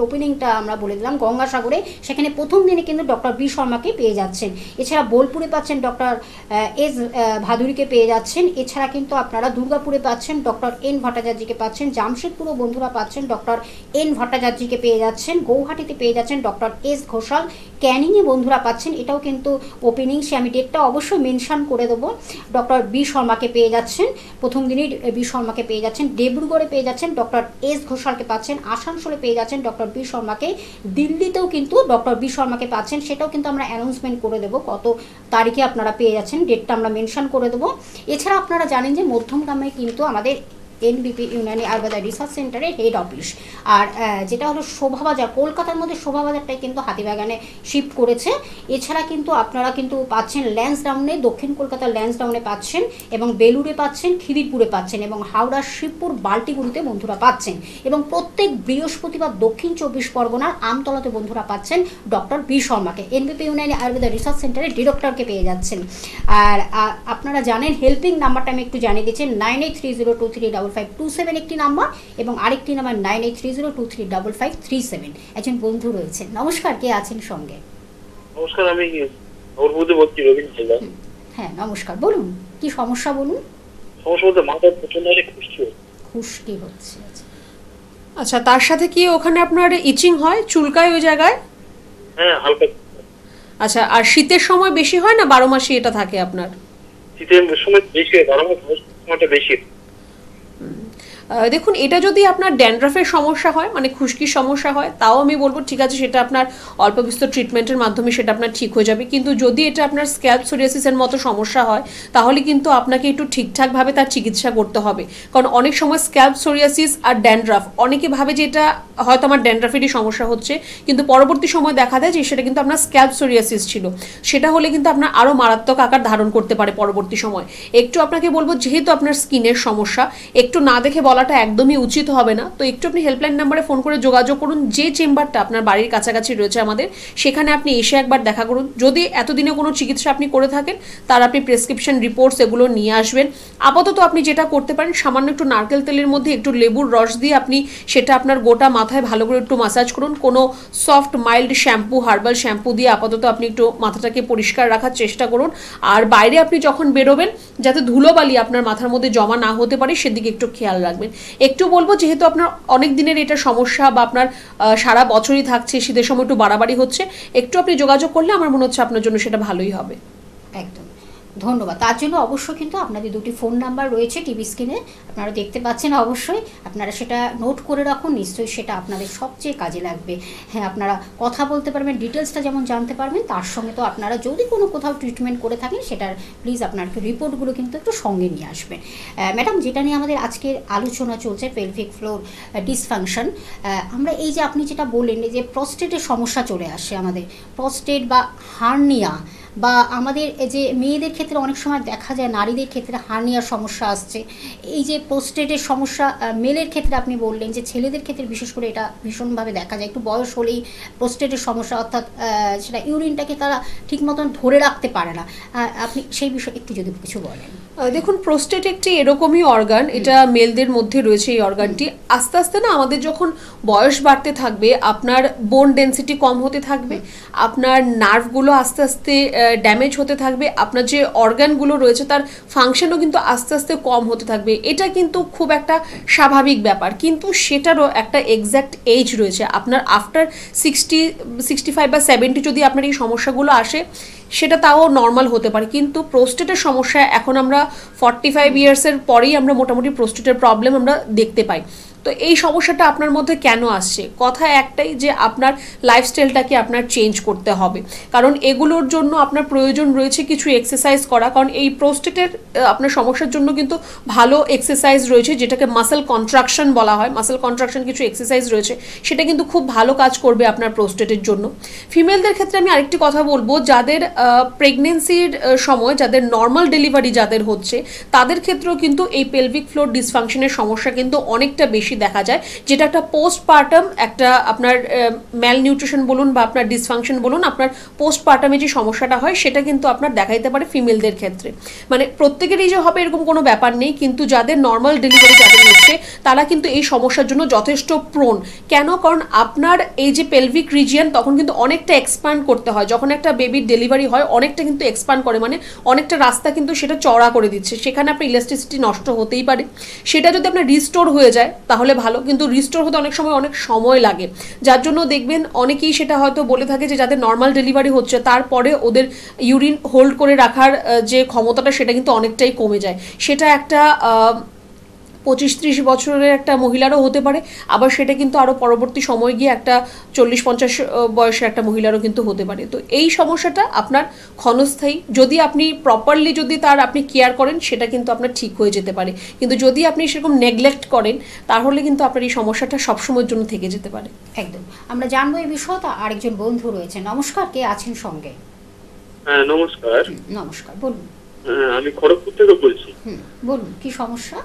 ওপেনিংটা আমরা বলে দিলাম গঙ্গাসাগরে, সেখানে প্রথম দিনে কিন্তু ডক্টর বি শর্মাকে পেয়ে যাচ্ছেন। এছাড়া বোলপুরে পাচ্ছেন ডক্টর এস ভাদুরীকে পেয়ে যাচ্ছেন। এছাড়া কিন্তু আপনারা দুর্গাপুরে পাচ্ছেন ডক্টর এন ভট্টাচার্যকে পাচ্ছেন, জামশেদপুরও বন্ধুরা পাচ্ছেন ডক্টর এন ভট্টাচার্যকে পেয়ে যাচ্ছেন, গৌহাটিতে পেয়ে যাচ্ছেন ডক্টর এস ঘোষাল, ক্যানিংয়ে বন্ধুরা পাচ্ছেন, এটাও কিন্তু ওপেনিং, সে আমি ডেটটা অবশ্যই মেনশন করে দেবো, ডক্টর বি শর্মাকে পেয়ে যাচ্ছেন, প্রথম দিনই বি শর্মাকে পেয়ে যাচ্ছেন, দেবরুগড়ে পেয়ে যাচ্ছেন ডক্টর এস ঘোষালকে পাচ্ছেন, আসানসোলে পেয়ে যাচ্ছেন ডক্টর বি শর্মাকে, দিল্লিতেও কিন্তু ডক্টর বি শর্মাকে পাচ্ছেন, সেটাও কিন্তু আমরা অ্যানাউন্সমেন্ট করে দেবো কত তারিখে আপনারা পেয়ে যাচ্ছেন, ডেটটা আমরা মেনশন করে দেবো। এছাড়া আপনারা জানেন যে মধ্যমগ্রামে কিন্তু আমাদের এনবিপি ইউনানি আয়ুর্বেদা রিসার্চ সেন্টারের হেড অফিস, আর যেটা হলো শোভাবাজার, কলকাতার মধ্যে শোভাবাজারটাই কিন্তু হাতিবাগানে শিফট করেছে। এছাড়া কিন্তু আপনারা কিন্তু পাচ্ছেন ল্যান্সডাউনে, দক্ষিণ কলকাতার ল্যান্সডাউনে পাচ্ছেন, এবং বেলুড়ে পাচ্ছেন, খিদিরপুরে পাচ্ছেন, এবং হাওড়ার শিবপুর বাল্টিগুড়িতে বন্ধুরা পাচ্ছেন, এবং প্রত্যেক বৃহস্পতিবার দক্ষিণ 24 পরগনার আমতলাতে বন্ধুরা পাচ্ছেন ডক্টর বি শর্মাকে, এনবিপি ইউনানি আয়ুর্বেদা রিসার্চ সেন্টারের ডিরেক্টরকে পেয়ে যাচ্ছেন। আর আপনারা জানেন হেল্পিং নাম্বারটা আমি একটু জানিয়ে দিচ্ছি, 9830235527 একটি নাম্বার, এবং আরেকটি নাম্বার 9830235537। একজন বন্ধু রয়েছেন, নমস্কার, কে আছেন সঙ্গে? নমস্কার, আমি নবরপুরে বলছি, রবীন্দ্র হালদার। হ্যাঁ নমস্কার, বলুন কি সমস্যা বলুন। সমস্যা বলতে মাথায় প্রচন্ড খুশকি হচ্ছে। আচ্ছা, তার সাথে কি ওখানে আপনার ইচিং হয়, চুলকায় ওই জায়গায়? হ্যাঁ হালকা। আচ্ছা, আর শীতের সময় বেশি হয় না 12 মাসই এটা থাকে আপনার? শীতের সময় বেশি হয়, 12 মাস সময়টা বেশি। দেখুন, এটা যদি আপনার ড্যান্ড্রাফের সমস্যা হয়, মানে খুশকির সমস্যা হয়, তাও আমি বলবো ঠিক আছে, সেটা আপনার অল্প বিস্তর ট্রিটমেন্টের মাধ্যমে সেটা আপনার ঠিক হয়ে যাবে। কিন্তু যদি এটা আপনার স্ক্যাল্প সোরিয়াসিসের মতো সমস্যা হয়, তাহলে কিন্তু আপনাকে একটু ঠিকঠাকভাবে তার চিকিৎসা করতে হবে। কারণ অনেক সময় স্ক্যাল্প সোরিয়াসিস আর ড্যান্ড্রাফ, অনেকে ভাবে যে এটা হয়তো আমার ড্যান্ড্রাফেরই সমস্যা হচ্ছে, কিন্তু পরবর্তী সময় দেখা দেয় যে সেটা কিন্তু আপনার স্ক্যাল্প সোরিয়াসিস ছিল। সেটা হলে কিন্তু আপনার আরও মারাত্মক আকার ধারণ করতে পারে পরবর্তী সময়। একটু আপনাকে বলবো, যেহেতু আপনার স্কিনের সমস্যা, একটু না দেখে বলাটা একদমই উচিত হবে না, তো একটু আপনি হেল্পলাইন নাম্বারে ফোন করে যোগাযোগ করুন। যে চেম্বারটা আপনার বাড়ির কাছাকাছি রয়েছে আমাদের, সেখানে আপনি এসে একবার দেখা করুন। যদি এতদিনে কোনো চিকিৎসা আপনি করে থাকেন, তার আপনি প্রেসক্রিপশন রিপোর্টস এগুলো নিয়ে আসবেন। আপাতত আপনি যেটা করতে পারেন, সামান্য একটু নারকেল তেলের মধ্যে একটু লেবুর রস দিয়ে আপনি সেটা আপনার গোটা মাথায় ভালো করে একটু মাসাজ করুন। কোনো soft mild shampoo, herbal shampoo দিয়ে আপাতত আপনি একটু মাথাটাকে পরিষ্কার রাখার চেষ্টা করুন। আর বাইরে আপনি যখন বেরোবেন, যাতে ধুলোবালি আপনার মাথার মধ্যে জমা না হতে পারে সেদিকে একটু খেয়াল রাখবেন। পারবেন। একটু বলবো, যেহেতু আপনার অনেক দিনের এটা সমস্যা বা আপনার সারা বছরই থাকছে, শীতের সময় একটু বাড়াবাড়ি হচ্ছে, একটু আপনি যোগাযোগ করলে আমার মনে হচ্ছে আপনার জন্য সেটা ভালোই হবে। একদম ধন্যবাদ। তার জন্য অবশ্যই কিন্তু আপনাদের দুটি ফোন নাম্বার রয়েছে টিভি স্ক্রিনে, আপনারা দেখতে পাচ্ছেন, অবশ্যই আপনারা সেটা নোট করে রাখুন, নিশ্চয়ই সেটা আপনাদের সবচেয়ে কাজে লাগবে। হ্যাঁ, আপনারা কথা বলতে পারবেন, ডিটেলসটা যেমন জানতে পারবেন, তার সঙ্গে তো আপনারা যদি কোনো কোথাও ট্রিটমেন্ট করে থাকেন সেটার প্লিজ আপনার রিপোর্টগুলো কিন্তু একটু সঙ্গে নিয়ে আসবেন। ম্যাডাম, যেটা নিয়ে আমাদের আজকের আলোচনা চলছে পেলভিক ফ্লোর ডিসফাংশন, আমরা এই যে আপনি যেটা বললেন যে প্রস্টেটের সমস্যা চলে আসে আমাদের, প্রস্টেট বা হার্নিয়া, বা আমাদের যে মেয়েদের ক্ষেত্রে অনেক সময় দেখা যায় নারীদের ক্ষেত্রে হার্নিয়ার সমস্যা আসছে, এই যে প্রোস্টেটের সমস্যা মেলের ক্ষেত্রে আপনি বললেন যে ছেলেদের ক্ষেত্রে বিশেষ করে এটা ভীষণভাবে দেখা যায়, একটু বয়স হলেই প্রোস্টেটের সমস্যা, অর্থাৎ সেটা ইউরিনটাকে তারা ঠিক মতন ধরে রাখতে পারে না। আপনি সেই বিষয়ে একটু যদি কিছু বলেন। দেখুন, প্রোস্টেট একটি এরকমই অর্গান, এটা মেলদের মধ্যে রয়েছে এই অর্গানটি। আস্তে আস্তে না আমাদের যখন বয়স বাড়তে থাকবে, আপনার বোন ডেন্সিটি কম হতে থাকবে, আপনার নার্ভগুলো আস্তে আস্তে ড্যামেজ হতে থাকবে, আপনার যে অর্গানগুলো রয়েছে তার ফাংশনও কিন্তু আস্তে আস্তে কম হতে থাকবে। এটা কিন্তু খুব একটা স্বাভাবিক ব্যাপার, কিন্তু সেটারও একটা এক্স্যাক্ট এজ রয়েছে। আপনার আফটার 65 বা 70 যদি আপনার এই সমস্যাগুলো আসে, সেটা তাও নর্মাল হতে পারে। কিন্তু প্রোস্টেটের সমস্যা এখন আমরা 45 ইয়ার্সের পরেই আমরা মোটামুটি প্রোস্টেটের প্রবলেম আমরা দেখতে পাই। তো এই সমস্যাটা আপনার মধ্যে কেন আসছে? কথা একটাই, যে আপনার লাইফস্টাইলটাকে আপনার চেঞ্জ করতে হবে, কারণ এগুলোর জন্য আপনার প্রয়োজন রয়েছে কিছু এক্সারসাইজ করা। কারণ এই প্রোস্টেটের আপনার সমস্যার জন্য কিন্তু ভালো এক্সারসাইজ রয়েছে, যেটাকে মাসেল কন্ট্রাকশন বলা হয়। মাসেল কন্ট্রাকশন কিছু এক্সারসাইজ রয়েছে, সেটা কিন্তু খুব ভালো কাজ করবে আপনার প্রোস্টেটের জন্য। ফিমেলদের ক্ষেত্রে আমি আরেকটি কথা বলবো, যাদের প্রেগনেন্সির সময়, যাদের নর্মাল ডেলিভারি যাদের হচ্ছে, তাদের ক্ষেত্রেও কিন্তু এই পেলভিক ফ্লোর ডিসফাংশনের সমস্যা কিন্তু অনেকটা বেশি দেখা যায়, যেটা একটা পোস্টপার্টাম একটা আপনার ম্যাল নিউট্রিশন বলুন বা আপনার ডিসফাংশন বলুন, আপনার পোস্টপার্টামে যে সমস্যাটা হয় সেটা কিন্তু আপনার দেখা দিতে পারে ফিমেলদের ক্ষেত্রে। মানে প্রত্যেকেরই যে হবে এরকম কোনো ব্যাপার নেই, কিন্তু যাদের নর্মাল ডেলিভারি যাদের হচ্ছে তারা কিন্তু এই সমস্যার জন্য যথেষ্ট প্রোন। কেন? কারণ আপনার এই যে পেলভিক রিজিয়ন তখন কিন্তু অনেকটা এক্সপ্যান্ড করতে হয়। যখন একটা বেবির ডেলিভারি হয় অনেকটা কিন্তু এক্সপ্যান্ড করে, মানে অনেকটা রাস্তা কিন্তু সেটা চড়া করে দিচ্ছে, সেখানে আপনার ইলাস্টিসিটি নষ্ট হতেই পারে। সেটা যদি আপনার রিস্টোর হয়ে যায় তাহলে ভালো, কিন্তু রিস্টোর হতে অনেক সময় অনেক সময় লাগে, যার জন্য দেখবেন অনেকেই সেটা হয়তো বলে থাকে যে যাদের নর্মাল ডেলিভারি হচ্ছে তারপরে ওদের ইউরিন হোল্ড করে রাখার যে ক্ষমতাটা সেটা কিন্তু অনেকটাই কমে যায়। সেটা একটা 25-30 বছরের একটা মহিলারও হতে পারে, আবার সেটা কিন্তু আরও পরবর্তী সময় গিয়ে একটা 40-50 বয়সের একটা মহিলারও কিন্তু হতে পারে। তো এই সমস্যাটা আপনার ক্ষণস্থায়ী, যদি আপনি প্রপারলি যদি তার আপনি কেয়ার করেন সেটা কিন্তু আপনার ঠিক হয়ে যেতে পারে, কিন্তু যদি আপনি সেরকম নেগলেক্ট করেন তাহলে কিন্তু আপনার এই সমস্যাটা সবসময়ের জন্য থেকে যেতে পারে। একদম, আমরা জানবো এই বিষয়টা। আরেকজন বন্ধু রয়েছে, নমস্কার, কে আছেন সঙ্গে? হ্যাঁ নমস্কার। নমস্কার, বলুন। আমি খড়গপুর থেকে বলছি। বলুন, কি সমস্যা?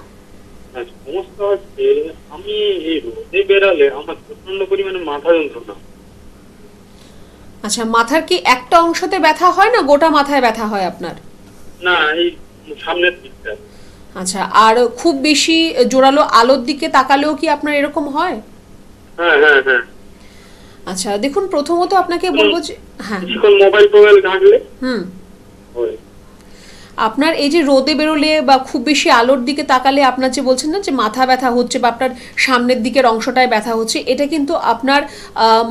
সমস্যা হচ্ছে, আমি এই রোদে বেরালে আমার প্রচন্ড পরিমাণে মাথা যন্ত্রণা। আচ্ছা, মাথার কি একটা অংশতে ব্যথা হয় না গোটা মাথায় ব্যথা হয় আপনার? না, এই সামনের দিকটা। আচ্ছা, আর খুব বেশি জোরালো আলোর দিকে তাকালেও কি আপনার এরকম হয়? হ্যাঁ হ্যাঁ হ্যাঁ। আচ্ছা দেখুন, প্রথমত আপনাকে বলবো যে হ্যাঁ, মোবাইল টোবাইল ঘাঁটলে হয়। আপনার এই যে রোদে বেরোলে বা খুব বেশি আলোর দিকে তাকালে আপনার যে বলছেন না যে মাথা ব্যথা হচ্ছে বা আপনার সামনের দিকের অংশটায় ব্যথা হচ্ছে, এটা কিন্তু আপনার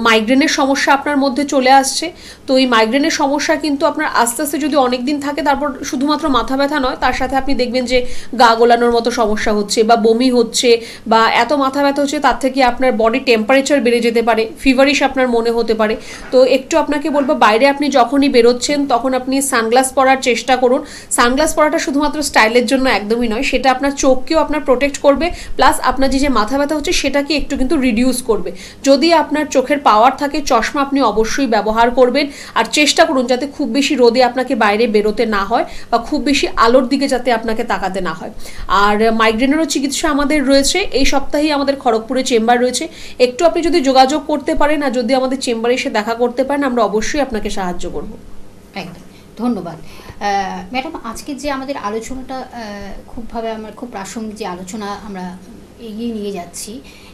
মাইগ্রেনের সমস্যা আপনার মধ্যে চলে আসছে। তো এই মাইগ্রেনের সমস্যা কিন্তু আপনার আস্তে আস্তে যদি অনেক দিন থাকে, তারপর শুধুমাত্র মাথা ব্যথা নয়, তার সাথে আপনি দেখবেন যে গা গোলানোর মতো সমস্যা হচ্ছে বা বমি হচ্ছে বা এত মাথা ব্যথা হচ্ছে তার থেকে আপনার বডি টেম্পারেচার বেড়ে যেতে পারে, ফিভারিশ আপনার মনে হতে পারে। তো একটু আপনাকে বলবো, বাইরে আপনি যখনই বেরোচ্ছেন তখন আপনি সানগ্লাস পরার চেষ্টা করুন। সানগ্লাস পরাটা শুধুমাত্র স্টাইলের জন্য একদমই নয়, সেটা আপনার চোখকেও আপনার প্রোটেক্ট করবে, প্লাস আপনার যে মাথা ব্যথা হচ্ছে সেটাকে একটু কিন্তু রিডিউস করবে। যদি আপনার চোখের পাওয়ার থাকে, চশমা আপনি অবশ্যই ব্যবহার করবেন, আর চেষ্টা করুন যাতে খুব বেশি রোদে আপনাকে বাইরে বেরোতে না হয় বা খুব বেশি আলোর দিকে যাতে আপনাকে তাকাতে না হয়। আর মাইগ্রেনেরও চিকিৎসা আমাদের রয়েছে, এই সপ্তাহেই আমাদের খড়গপুরে চেম্বার রয়েছে। একটু আপনি যদি যোগাযোগ করতে পারেন আর যদি আমাদের চেম্বারে এসে দেখা করতে পারেন, আমরা অবশ্যই আপনাকে সাহায্য করব। একদম, ধন্যবাদ। ম্যাডাম, আজকে যে আমাদের আলোচনাটা খুব প্রাসঙ্গিক যে আলোচনা আমরা এগিয়ে নিয়ে যাচ্ছি,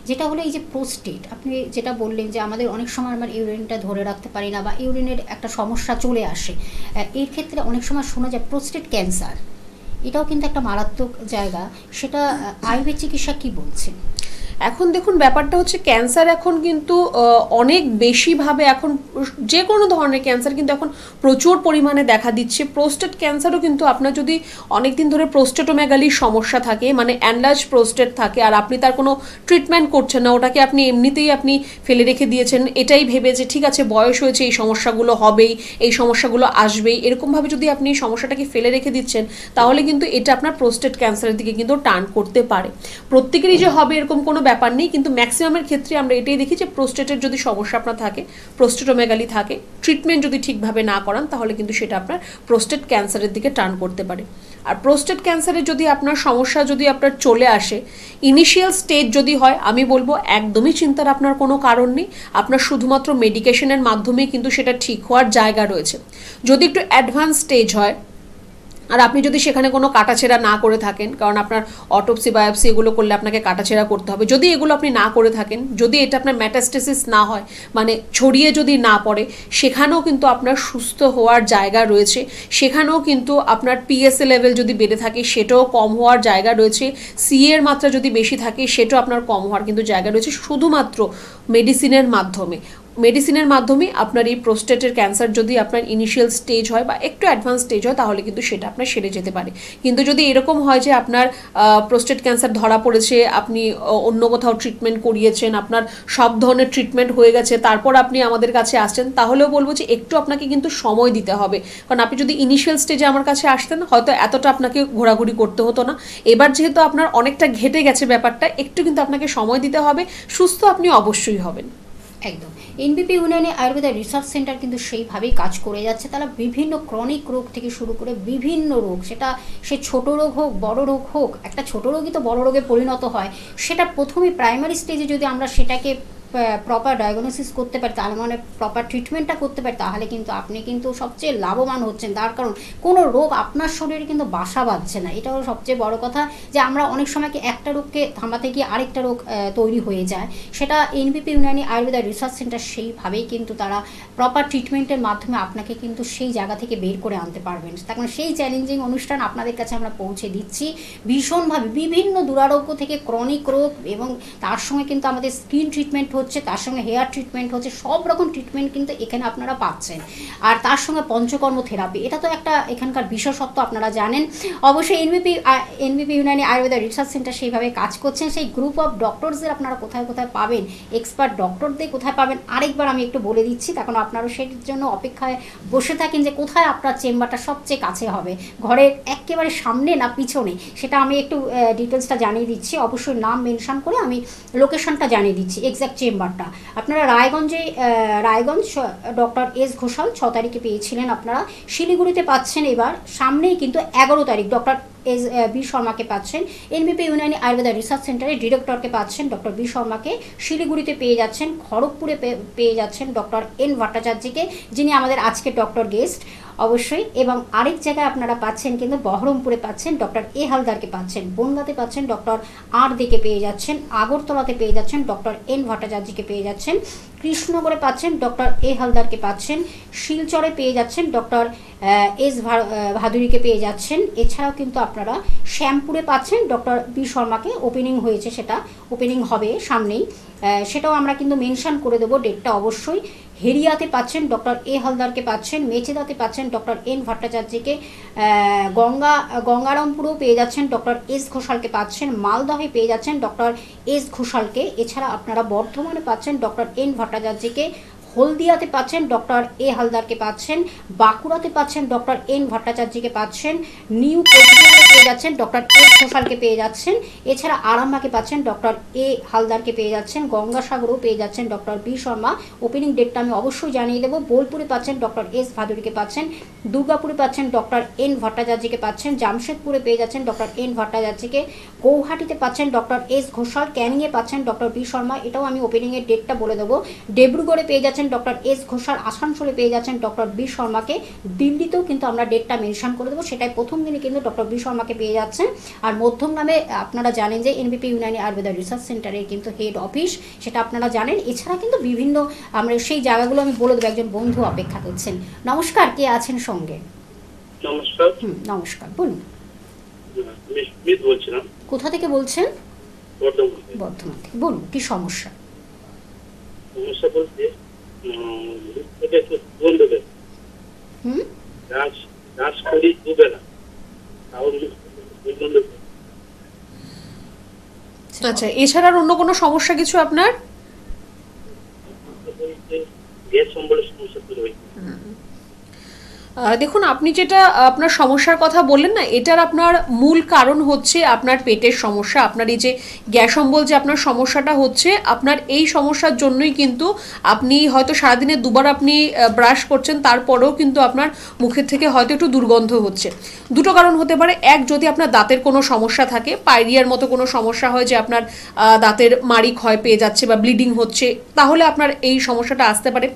যেটা হলো এই যে প্রোস্টেট, আপনি যেটা বললেন যে আমাদের অনেক সময় আমরা ইউরিনটা ধরে রাখতে পারি না বা ইউরিনের একটা সমস্যা চলে আসে, এর ক্ষেত্রে অনেক সময় শোনা যায় প্রোস্টেট ক্যান্সার। এটাও কিন্তু একটা মারাত্মক জায়গা, সেটা আয়ুর্বেদ চিকিৎসা কি বলছেন? এখন দেখুন ব্যাপারটা হচ্ছে ক্যান্সার এখন কিন্তু অনেক বেশিভাবে এখন যে কোনো ধরনের ক্যান্সার কিন্তু এখন প্রচুর পরিমাণে দেখা দিচ্ছে। প্রোস্টেট ক্যান্সারও কিন্তু আপনার যদি অনেক দিন ধরে প্রোস্টেটোমেগালির সমস্যা থাকে, মানে অ্যানলার্জ প্রোস্টেট থাকে, আর আপনি তার কোনো ট্রিটমেন্ট করছেন না, ওটাকে আপনি এমনিতেই আপনি ফেলে রেখে দিয়েছেন এটাই ভেবে যে ঠিক আছে বয়স হয়েছে এই সমস্যাগুলো হবেই, এই সমস্যাগুলো আসবেই, এরকমভাবে যদি আপনি এই সমস্যাটাকে ফেলে রেখে দিচ্ছেন তাহলে কিন্তু এটা আপনার প্রোস্টেট ক্যান্সারের দিকে কিন্তু টার্ন করতে পারে। প্রত্যেকেরই যে হবে এরকম কোনো ব্যাপার নেই, কিন্তু ম্যাক্সিমামের ক্ষেত্রে আমরা এটাই দেখি যে প্রোস্টেটের যদি সমস্যা আপনার থাকে, প্রোস্টেটোমেগালি থাকে, ট্রিটমেন্ট যদি ঠিকভাবে না করান তাহলে কিন্তু সেটা আপনার প্রোস্টেট ক্যান্সারের দিকে টার্ন করতে পারে। আর প্রোস্টেট ক্যান্সারের যদি আপনার সমস্যা যদি আপনার চলে আসে, ইনিশিয়াল স্টেজ যদি হয়, আমি বলবো একদমই চিন্তার আপনার কোনো কারণ নেই। আপনার শুধুমাত্র মেডিকেশনের মাধ্যমেই কিন্তু সেটা ঠিক হওয়ার জায়গা রয়েছে। যদি একটু অ্যাডভান্স স্টেজ হয় আর আপনি যদি সেখানে কোনো কাটাছেঁড়া না করে থাকেন, কারণ আপনার অটোপসি বায়োপসি এগুলো করলে আপনাকে কাটাছেঁড়া করতে হবে, যদি এগুলো আপনি না করে থাকেন, যদি এটা আপনার ম্যাটাস্টেসিস না হয়, মানে ছড়িয়ে যদি না পড়ে, সেখানেও কিন্তু আপনার সুস্থ হওয়ার জায়গা রয়েছে। সেখানেও কিন্তু আপনার পিএসএ লেভেল যদি বেড়ে থাকে সেটাও কম হওয়ার জায়গা রয়েছে। সিএ এর মাত্রা যদি বেশি থাকে সেটাও আপনার কম হওয়ার কিন্তু জায়গা রয়েছে, শুধুমাত্র মেডিসিনের মাধ্যমে। মেডিসিনের মাধ্যমে আপনার এই প্রোস্টেটের ক্যান্সার যদি আপনার ইনিশিয়াল স্টেজ হয় বা একটু অ্যাডভান্স স্টেজ হয় তাহলে কিন্তু সেটা আপনার সেরে যেতে পারে। কিন্তু যদি এরকম হয় যে আপনার প্রোস্টেট ক্যান্সার ধরা পড়েছে, আপনি অন্য কোথাও ট্রিটমেন্ট করিয়েছেন, আপনার সব ধরনের ট্রিটমেন্ট হয়ে গেছে, তারপর আপনি আমাদের কাছে আসছেন, তাহলেও বলবো যে একটু আপনাকে কিন্তু সময় দিতে হবে। কারণ আপনি যদি ইনিশিয়াল স্টেজে আমার কাছে আসতেন হয়তো এতটা আপনাকে ঘোরাঘুরি করতে হতো না। এবার যেহেতু আপনার অনেকটা ঘেটে গেছে ব্যাপারটা, একটু কিন্তু আপনাকে সময় দিতে হবে, সুস্থ আপনি অবশ্যই হবেন। একদম। এনবিপি ইউনানি আয়ুর্বেদা রিসার্চ সেন্টার কিন্তু সেইভাবেই কাজ করে যাচ্ছে। তারা বিভিন্ন ক্রনিক রোগ থেকে শুরু করে বিভিন্ন রোগ, সেটা সে ছোট রোগ হোক বড় রোগ হোক, একটা ছোট রোগই তো বড় রোগে পরিণত হয়, সেটা প্রথমে প্রাইমারি স্টেজে যদি আমরা সেটাকে প্রপার ডায়াগনোসিস করতে পারি, তার মানে প্রপার ট্রিটমেন্টটা করতে পারি, তাহলে কিন্তু আপনি কিন্তু সবচেয়ে লাভবান হচ্ছেন। তার কারণ কোনো রোগ আপনার শরীরে কিন্তু বাসা বাঁধছে না। এটাও সবচেয়ে বড় কথা, যে আমরা অনেক সময় কি একটা রোগকে থামাতে গিয়ে আরেকটা রোগ তৈরি হয়ে যায়। সেটা এনবিপি ইউনানি আয়ুর্বেদা রিসার্চ সেন্টার সেইভাবেই কিন্তু তারা প্রপার ট্রিটমেন্টের মাধ্যমে আপনাকে কিন্তু সেই জায়গা থেকে বের করে আনতে পারবেন। তার কারণ সেই চ্যালেঞ্জিং অনুষ্ঠান আপনাদের কাছে আমরা পৌঁছে দিচ্ছি ভীষণভাবে। বিভিন্ন দুরারোগ্য থেকে ক্রনিক রোগ, এবং তার সঙ্গে কিন্তু আমাদের স্কিন ট্রিটমেন্ট হচ্ছে, তার সঙ্গে হেয়ার ট্রিটমেন্ট হচ্ছে, সব রকম ট্রিটমেন্ট কিন্তু এখানে আপনারা পাচ্ছেন। আর তার সঙ্গে পঞ্চকর্ম থেরাপি, এটা তো একটা এখানকার বিশেষত্ব, আপনারা জানেন। অবশ্যই এনবিপি ইউনানি আয়ুর্বেদা রিসার্চ সেন্টার সেইভাবে কাজ করছেন। সেই গ্রুপ অফ ডক্টরসদের আপনারা কোথায় কোথায় পাবেন, এক্সপার্ট ডক্টরদের কোথায় পাবেন, আরেকবার আমি একটু বলে দিচ্ছি, তখন আপনারাও সেই জন্য অপেক্ষায় বসে থাকেন যে কোথায় আপনার চেম্বারটা সবচেয়ে কাছে হবে, ঘরের একেবারে সামনে না পিছনে, সেটা আমি একটু ডিটেলসটা জানিয়ে দিচ্ছি। অবশ্যই নাম মেনশন করে আমি লোকেশনটা জানিয়ে দিচ্ছি, এক্স্যাক্ট চেম্বারটা। আপনারা রায়গঞ্জ ডক্টর এস ঘোষাল 6 তারিখে পেয়েছিলেন, আপনারা শিলিগুড়িতে পাচ্ছেন এবার সামনেই কিন্তু 11 তারিখ ডক্টর এস বি শর্মাকে পাচ্ছেন। এনবিপি ইউনানি আয়ুর্বেদা রিসার্চ সেন্টারে ডিরেক্টরকে পাচ্ছেন ডক্টর বি শর্মাকে, শিলিগুড়িতে পেয়ে যাচ্ছেন, খড়গপুরে পেয়ে যাচ্ছেন ডক্টর এন ভট্টাচার্যকে, যিনি আমাদের আজকের ডক্টর গেস্ট অবশ্যই। এবং আরেক জায়গায় আপনারা পাচ্ছেন কিন্তু বহরমপুরে পাচ্ছেন ডক্টর এ হালদারকে পাচ্ছেন, বনগাঁতে পাচ্ছেন ডক্টর আর দিকে পেয়ে যাচ্ছেন, আগরতলাতে পেয়ে যাচ্ছেন ডক্টর এন ভট্টাচার্যকে পেয়ে যাচ্ছেন, কৃষ্ণনগরে পাচ্ছেন ডক্টর এ হালদারকে পাচ্ছেন, শিলচরে পেয়ে যাচ্ছেন ডক্টর এস ভাদুরীকে পেয়ে যাচ্ছেন। এছাড়াও কিন্তু আপনারা শ্যামপুরে পাচ্ছেন ডক্টর বি শর্মাকে, ওপেনিং হয়েছে, সেটা ওপেনিং হবে সামনেই, সেটাও আমরা কিন্তু মেনশন করে দেবো ডেটটা অবশ্যই। হেরিয়াতে পাচ্ছেন ডক্টর এ হালদারকে পাচ্ছেন, মেচেদাতে পাচ্ছেন ডক্টর এন ভট্টাচার্যকে, গঙ্গারামপুরেও পেয়ে যাচ্ছেন ডক্টর এস ঘোষালকে পাচ্ছেন, মালদহে পেয়ে যাচ্ছেন ডক্টর এস ঘোষালকে। এছাড়া আপনারা বর্ধমানে পাচ্ছেন ডক্টর এন ভট্টাচার্যকে, হলদিয়াতে পাচ্ছেন ডক্টর এ হালদারকে পাচ্ছেন, বাঁকুড়াতে পাচ্ছেন ডক্টর এন ভট্টাচার্যকে পাচ্ছেন, নিউ কোচবিহারে পেয়ে যাচ্ছেন ডক্টর এস ঘোষালকে পেয়ে যাচ্ছেন। এছাড়া আরামবাগে পাচ্ছেন ডক্টর এ হালদারকে পেয়ে যাচ্ছেন, গঙ্গাসাগরেও পেয়ে যাচ্ছেন ডক্টর বি শর্মা, ওপেনিং ডেটটা আমি অবশ্যই জানিয়ে দেবো। বোলপুরে পাচ্ছেন ডক্টর এস ভাদুরীকে পাচ্ছেন, দুর্গাপুরে পাচ্ছেন ডক্টর এন ভট্টাচার্যকে পাচ্ছেন, জামশেদপুরে পেয়ে যাচ্ছেন ডক্টর এন ভট্টাচার্যকে, গৌহাটিতে পাচ্ছেন ডক্টর এস ঘোষাল, ক্যানিংয়ে পাচ্ছেন ডক্টর বি শর্মা, এটাও আমি ওপেনিংয়ের ডেটটা বলে দেবো। ডিব্রুগড়ে পেয়ে যাচ্ছেন ডক্টর এস ঘোষাল, আসানসোলে পেয়ে যাচ্ছেন ডক্টর বি শর্মাকে, দিল্লিতেও কিন্তু আমরা ডেটটা মেনশন করে দেবো, সেটাই প্রথম দিনে কিন্তু ডক্টর বি শর্মাকে পেয়ে যাচ্ছেন। আর মধ্যমগ্রামে আপনারা জানেন যে এনবিপি ইউনানি আয়ুর্বেদা রিসার্চ সেন্টারের কিন্তু হেড অফিস, সেটা আপনারা জানেন। এছাড়া কিন্তু বিভিন্ন আমরা সেই জায়গাগুলো আমি বলে দেবো, একজন বন্ধু অপেক্ষা করছেন। নমস্কার, কে আছেন সঙ্গে? নমস্কার। নমস্কার, বলুন। সুমিত বলছিলাম, কোথা থেকে বলছেন? বর্ধমান থেকে। বর্ধমান থেকে। বলুন কি সমস্যা? সমস্যা বলতে মুখ থেকে একটু দুর্গন্ধ বের, হুম ব্রাশ করি দুবেলা, তাও মুখ থেকে দুর্গন্ধ বের। আচ্ছা, এছাড়া আর অন্য কোনো সমস্যা কিছু আপনার? গ্যাস অম্বলের সমস্যা তৈরি হয়েছে। দেখুন, আপনি যেটা আপনার সমস্যার কথা বললেন না, এটার আপনার মূল কারণ হচ্ছে আপনার পেটের সমস্যা। আপনার এই যে গ্যাস অম্বল যে আপনার সমস্যাটা হচ্ছে, আপনার এই সমস্যার জন্যই কিন্তু আপনি হয়তো সারাদিনে দুবার আপনি ব্রাশ করছেন, তারপরেও কিন্তু আপনার মুখের থেকে হয়তো একটু দুর্গন্ধ হচ্ছে। দুটো কারণ হতে পারে। এক, যদি আপনার দাঁতের কোনো সমস্যা থাকে, পাইরিয়ার মতো কোনো সমস্যা হয় যে আপনার দাঁতের মাড়ি ক্ষয় পেয়ে যাচ্ছে বা ব্লিডিং হচ্ছে, তাহলে আপনার এই সমস্যাটা আসতে পারে।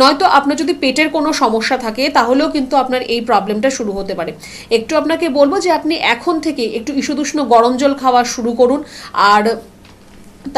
নয়তো আপনার যদি পেটের কোনো সমস্যা থাকে, তাহলেও কিন্তু আপনার এই প্রবলেমটা শুরু হতে পারে। একটু আপনাকে বলবো যে আপনি এখন থেকে একটু ইসুদুষ্ণ গরম জল খাওয়া শুরু করুন, আর